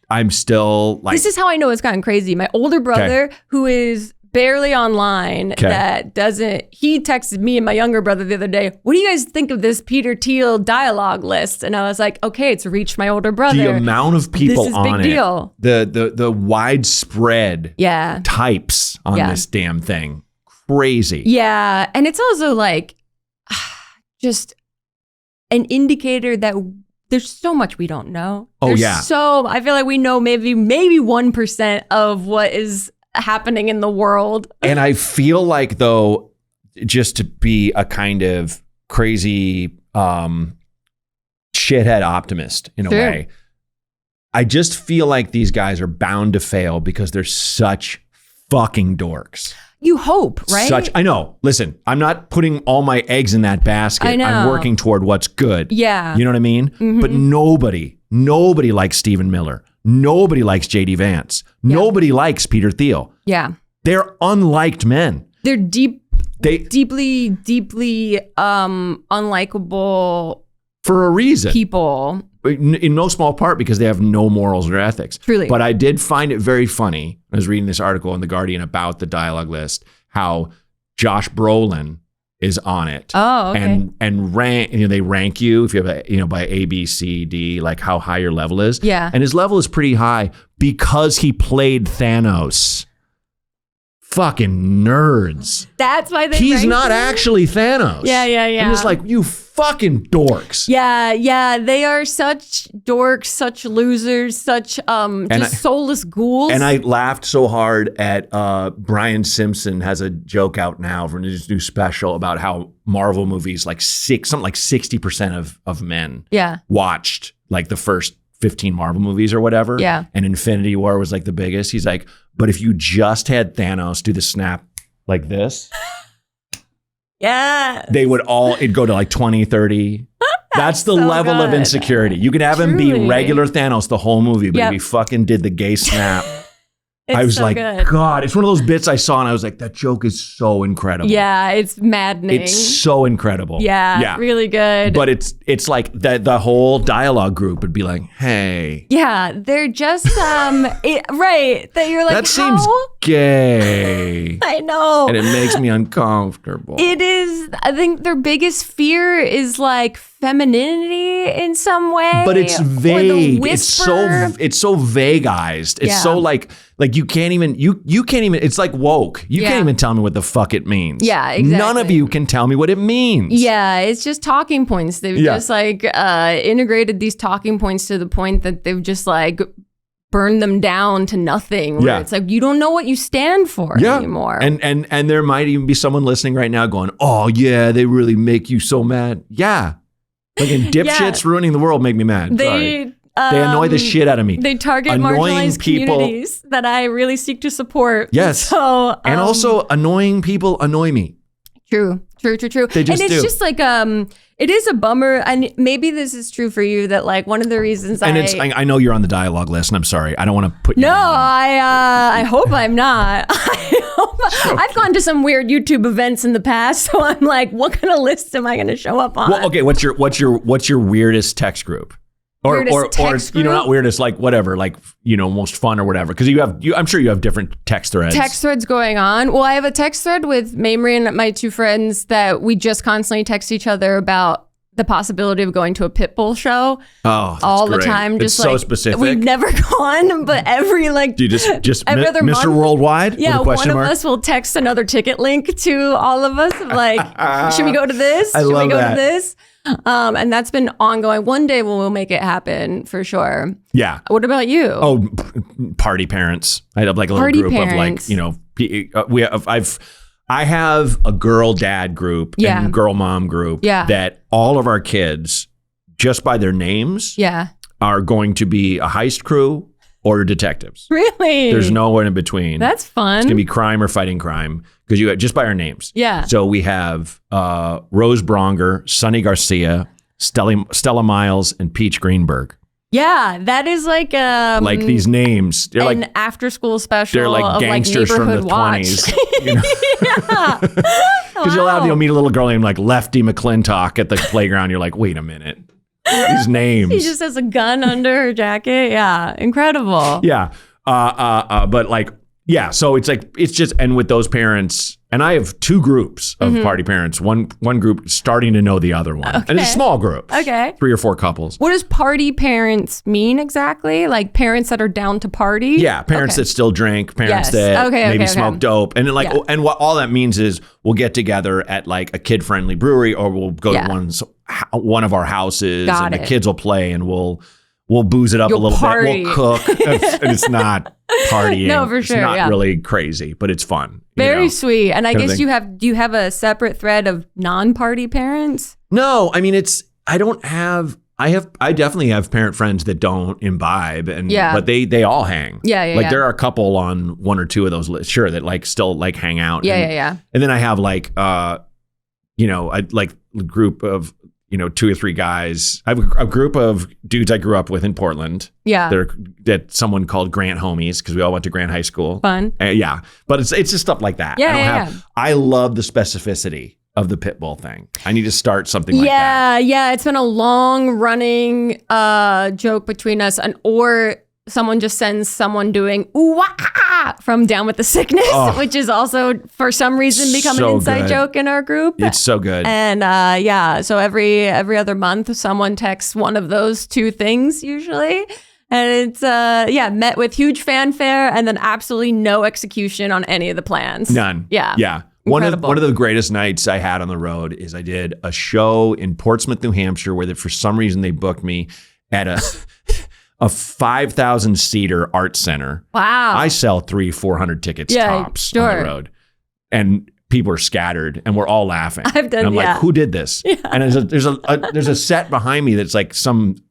I'm still like, this is how I know it's gotten crazy. My older brother, who is barely online, he texted me and my younger brother the other day, what do you guys think of this Peter Thiel dialogue list? And I was like, okay, it's reached my older brother. The amount of people this is on big deal. The widespread types on this damn thing. Crazy. Yeah. And it's also like just an indicator that there's so much we don't know. So I feel like we know maybe 1% of what is happening in the world. And I feel like, though, just to be a kind of crazy shithead optimist in a way, I just feel like these guys are bound to fail because they're such fucking dorks. You hope, right? I know. Listen, I'm not putting all my eggs in that basket. I know. I'm working toward what's good. Yeah. You know what I mean? Mm-hmm. But nobody likes Stephen Miller. Nobody likes JD Vance. Yeah. Nobody likes Peter Thiel. Yeah. They're unliked men. They're deeply unlikable for a reason. People. In no small part because they have no morals or ethics. Truly. But I did find it very funny. I was reading this article in The Guardian about the dialogue list, how Josh Brolin is on it. Oh, okay. And rank, they rank you if you have by A, B, C, D, like how high your level is. Yeah. And his level is pretty high because he played Thanos. Fucking nerds. That's why he's not actually Thanos. Yeah. And it's like, you fucking dorks. Yeah. They are such dorks, such losers, such soulless ghouls. And I laughed so hard at Brian Simpson has a joke out now from his new special about how Marvel movies, something like 60% of men watched like the first 15 Marvel movies or whatever. Yeah. And Infinity War was like the biggest. He's like, but if you just had Thanos do the snap like this, it'd go to like 20, 30. That's the level of insecurity. You could have him be regular Thanos the whole movie, but if he fucking did the gay snap. I was like, good. God, it's one of those bits I saw and I was like, that joke is so incredible. Yeah, it's maddening. It's so incredible. Yeah. Really good. But it's like the whole dialogue group would be like, hey. Yeah, they're just, right. That you're like, that seems gay. I know. And it makes me uncomfortable. It is, I think their biggest fear is like femininity in some way. But it's vague. It's so vaguized. It's so like you can't even, it's like woke. You can't even tell me what the fuck it means. Yeah, exactly. None of you can tell me what it means. Yeah, it's just talking points. They've just integrated these talking points to the point that they've just like burned them down to nothing. Where it's like, you don't know what you stand for anymore. And there might even be someone listening right now going, oh yeah, they really make you so mad. Yeah. Fucking dipshits ruining the world make me mad. Sorry. They annoy the shit out of me. They target marginalized communities that I really seek to support. Yes. So, and also annoying people annoy me. True. They just just like, it is a bummer. And maybe this is true for you that like one of the reasons I know you're on the dialogue list and I'm sorry. I don't want to put you No, I hope I'm not. I've gone to some weird YouTube events in the past. So I'm like, what kind of list am I going to show up on? Well, okay. What's your weirdest text group? Or not weirdest, like whatever, like, most fun or whatever. Because I'm sure you have different text threads. Text threads going on. Well, I have a text thread with Mamrie and my two friends that we just constantly text each other about the possibility of going to a Pitbull show. Oh, that's all great. the time. It's so specific. We've never gone, but every like. Do you just every other Mr. month, Worldwide? Yeah, with a question one mark? of us will text another ticket link to all of us. Like, should we go to this? Should we go to this? And that's been ongoing. One day we'll make it happen for sure. Yeah. What about you? Oh, party parents. I have like a little group of like, I have a girl dad group and girl mom group that all of our kids, just by their names, are going to be a heist crew or detectives. Really? There's nowhere in between. That's fun. It's going to be crime or fighting crime because you just by our names. Yeah. So we have Rose Braunger, Sonny Garcia, Stella Miles, and Peach Greenberg. Yeah, that is like these names. They're an like after school special. They're like gangsters from the 20s. Because you'll have meet a little girl named like Lefty McClintock at the playground. You're like, wait a minute. These names. She just has a gun under her jacket. Yeah, incredible. Yeah. But like, yeah. So it's like, it's just, and with those parents, and I have two groups of party parents. One group starting to know the other one. Okay. And it's a small group. Okay. 3 or 4 couples. What does party parents mean exactly? Like parents that are down to party? Yeah. Parents that still drink, parents that maybe smoke dope. And then like, and what all that means is we'll get together at like a kid-friendly brewery or we'll go to one of our houses and the kids will play and we'll booze it up a little bit. We'll cook. And it's not partying. No, for sure. It's not really crazy, but it's fun. Very sweet. And I guess do you have a separate thread of non-party parents? No, I mean, I don't have I definitely have parent friends that don't imbibe, but they all hang. Yeah. Like there are a couple on one or two of those lists, sure, that like still like hang out. Yeah. And then I have like like a group of 2 or 3 guys. I have a group of dudes I grew up with in Portland. Yeah. That someone called Grant Homies because we all went to Grant High School. Fun. Yeah. But it's just stuff like that. I love the specificity of the pit bull thing. I need to start something like that. Yeah. It's been a long running joke between us, or someone just sends someone doing ooh-wah from Down with the Sickness, which is also for some reason become an inside joke in our group. It's so good. And so every other month someone texts one of those 2 things usually. And it's met with huge fanfare and then absolutely no execution on any of the plans. None. Yeah. One of the greatest nights I had on the road is I did a show in Portsmouth, New Hampshire, where for some reason they booked me at a 5,000 seater art center. Wow. I sell 300-400 tickets tops on the road, and people are scattered, and we're all laughing. I've done. And I'm like, who did this? Yeah. And there's a set behind me that's like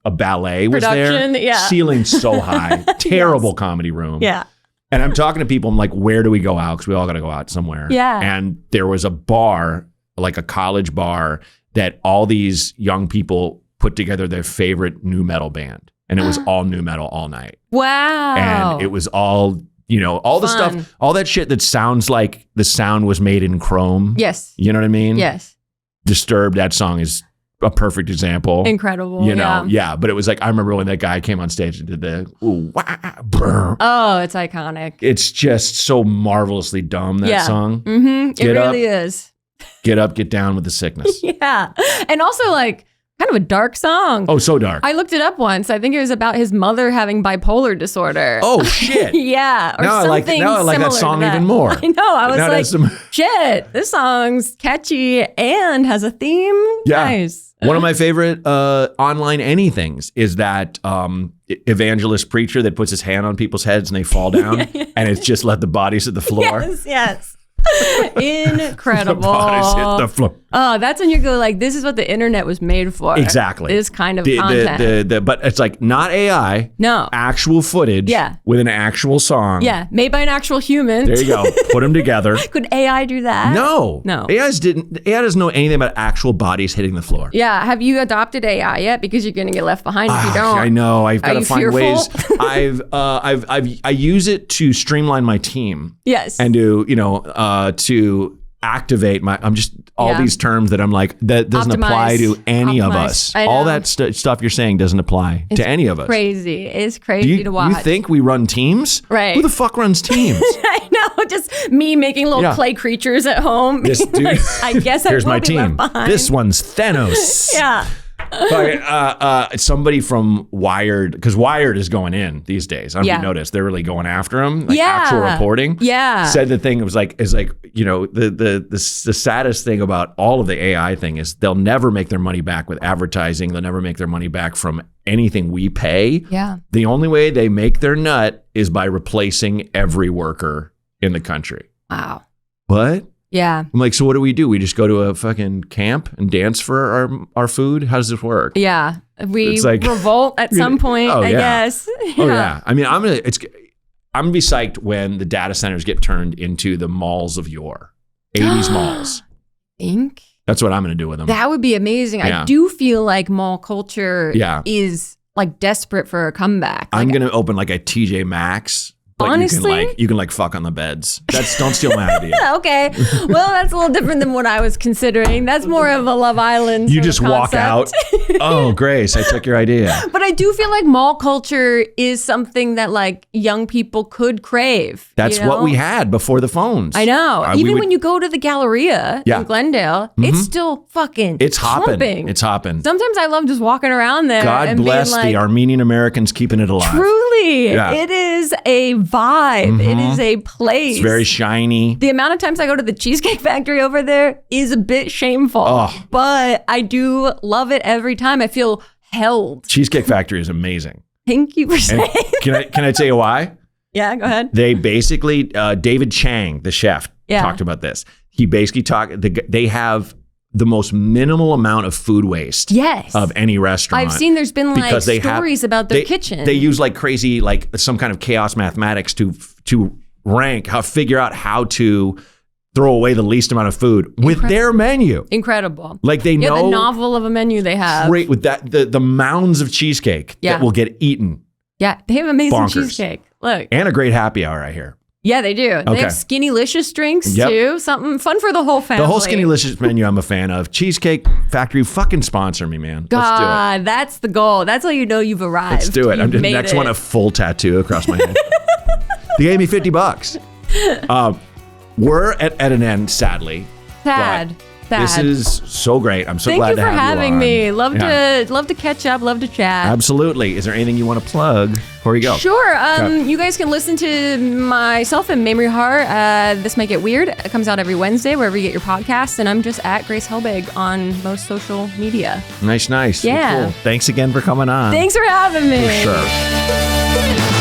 a ballet was production, there. Ceiling so high, terrible comedy room. Yeah. And I'm talking to people. I'm like, where do we go out? Because we all got to go out somewhere. Yeah. And there was a bar, like a college bar, that all these young people put together their favorite nu metal band. And it was all nu metal all night. Wow. And it was all, all the stuff, all that shit that sounds like the sound was made in Chrome. Yes. You know what I mean? Yes. Disturbed, that song is a perfect example. Incredible. Yeah. But it was like, I remember when that guy came on stage and did the, ooh, wah, brr. Oh, it's iconic. It's just so marvelously dumb, that song. Mm-hmm. It really is. Get up, get down with the sickness. Yeah. And also like, kind of a dark song. Oh, so dark. I looked it up once. I think it was about his mother having bipolar disorder. Oh, shit. Yeah. Or now I like that song even more. I know. I was like, shit, this song's catchy and has a theme. Yeah. Nice. One of my favorite online anythings is that evangelist preacher that puts his hand on people's heads and they fall down and it's just let the bodies hit the floor. Yes. Incredible. The bodies hit the floor. Oh, that's when you go like, this is what the internet was made for. Exactly. This kind of content. But it's like not AI. No. Actual footage. Yeah. With an actual song. Yeah. Made by an actual human. There you go. Put them together. Could AI do that? No. AI doesn't know anything about actual bodies hitting the floor. Yeah. Have you adopted AI yet? Because you're going to get left behind if you don't. I know. I've got to find fearful? ways. I use it to streamline my team. Yes. And to activate all these terms that I'm like, that doesn't apply to any of us. All that stuff you're saying doesn't apply to any of us. Crazy. It's crazy to watch. You think we run teams? Right. Who the fuck runs teams? I know. Just me making little clay creatures at home. This dude. I guess here's my be team. left behind. This one's Thanos. Yeah. Somebody from Wired, because Wired is going in these days. I don't know if you noticed, they're really going after him. Like actual reporting. Yeah. Said the thing was like, the saddest thing about all of the AI thing is they'll never make their money back with advertising. They'll never make their money back from anything we pay. Yeah. The only way they make their nut is by replacing every worker in the country. Wow. What? Yeah. I'm like, so what do? We just go to a fucking camp and dance for our food? How does this work? Yeah. We revolt at some point, I guess. Yeah. Oh yeah. I mean, I'm gonna be psyched when the data centers get turned into the malls of yore. 80s malls. Think? That's what I'm gonna do with them. That would be amazing. Yeah. I do feel like mall culture is like desperate for a comeback. I'm gonna open like a TJ Maxx. But honestly, you can fuck on the beds. Don't steal my idea. Okay, well that's a little different than what I was considering. That's more of a Love Island. You just walk out. Oh, Grace, I took your idea. But I do feel like mall culture is something that like young people could crave. That's what we had before the phones. I know. Even when you go to the Galleria in Glendale, it's still fucking. It's hopping. Pumping. It's hopping. Sometimes I love just walking around there. God bless the Armenian Americans keeping it alive. Truly, it is a vibe. It is a place. It's very shiny. The amount of times I go to the Cheesecake Factory over there is a bit shameful, but I do love it every time. I feel held. Cheesecake Factory is amazing. Thank you for saying. Can I tell you why? Yeah, go ahead. They basically David Chang, the chef, talked about this. He basically they have the most minimal amount of food waste Yes. of any restaurant. I've seen there's been like stories about their kitchen. They use like crazy, like some kind of chaos mathematics to figure out how to throw away the least amount of food with their menu. Incredible. Like they know the novel of a menu they have. Great with that, the mounds of cheesecake that will get eaten. Yeah, they have amazing Bonkers. cheesecake. Look. And a great happy hour, I hear. Yeah, they do. They have Skinnylicious drinks too. Something fun for the whole family. The whole Skinnylicious menu I'm a fan of. Cheesecake Factory, fucking sponsor me, man. God, let's do it. That's the goal. That's how you know you've arrived. Let's do it. I'm doing next one a full tattoo across my head. They gave me $50. We're at an end, sadly. Sad. This is so great. I'm so glad to have you on. Thank you for having me. Love to catch up. Love to chat. Absolutely. Is there anything you want to plug before we go? Sure. You guys can listen to myself and Mamrie Hart. This Might Get Weird. It comes out every Wednesday wherever you get your podcasts, and I'm just at Grace Helbig on most social media. Nice. Yeah. Well, cool. Thanks again for coming on. Thanks for having me. For sure.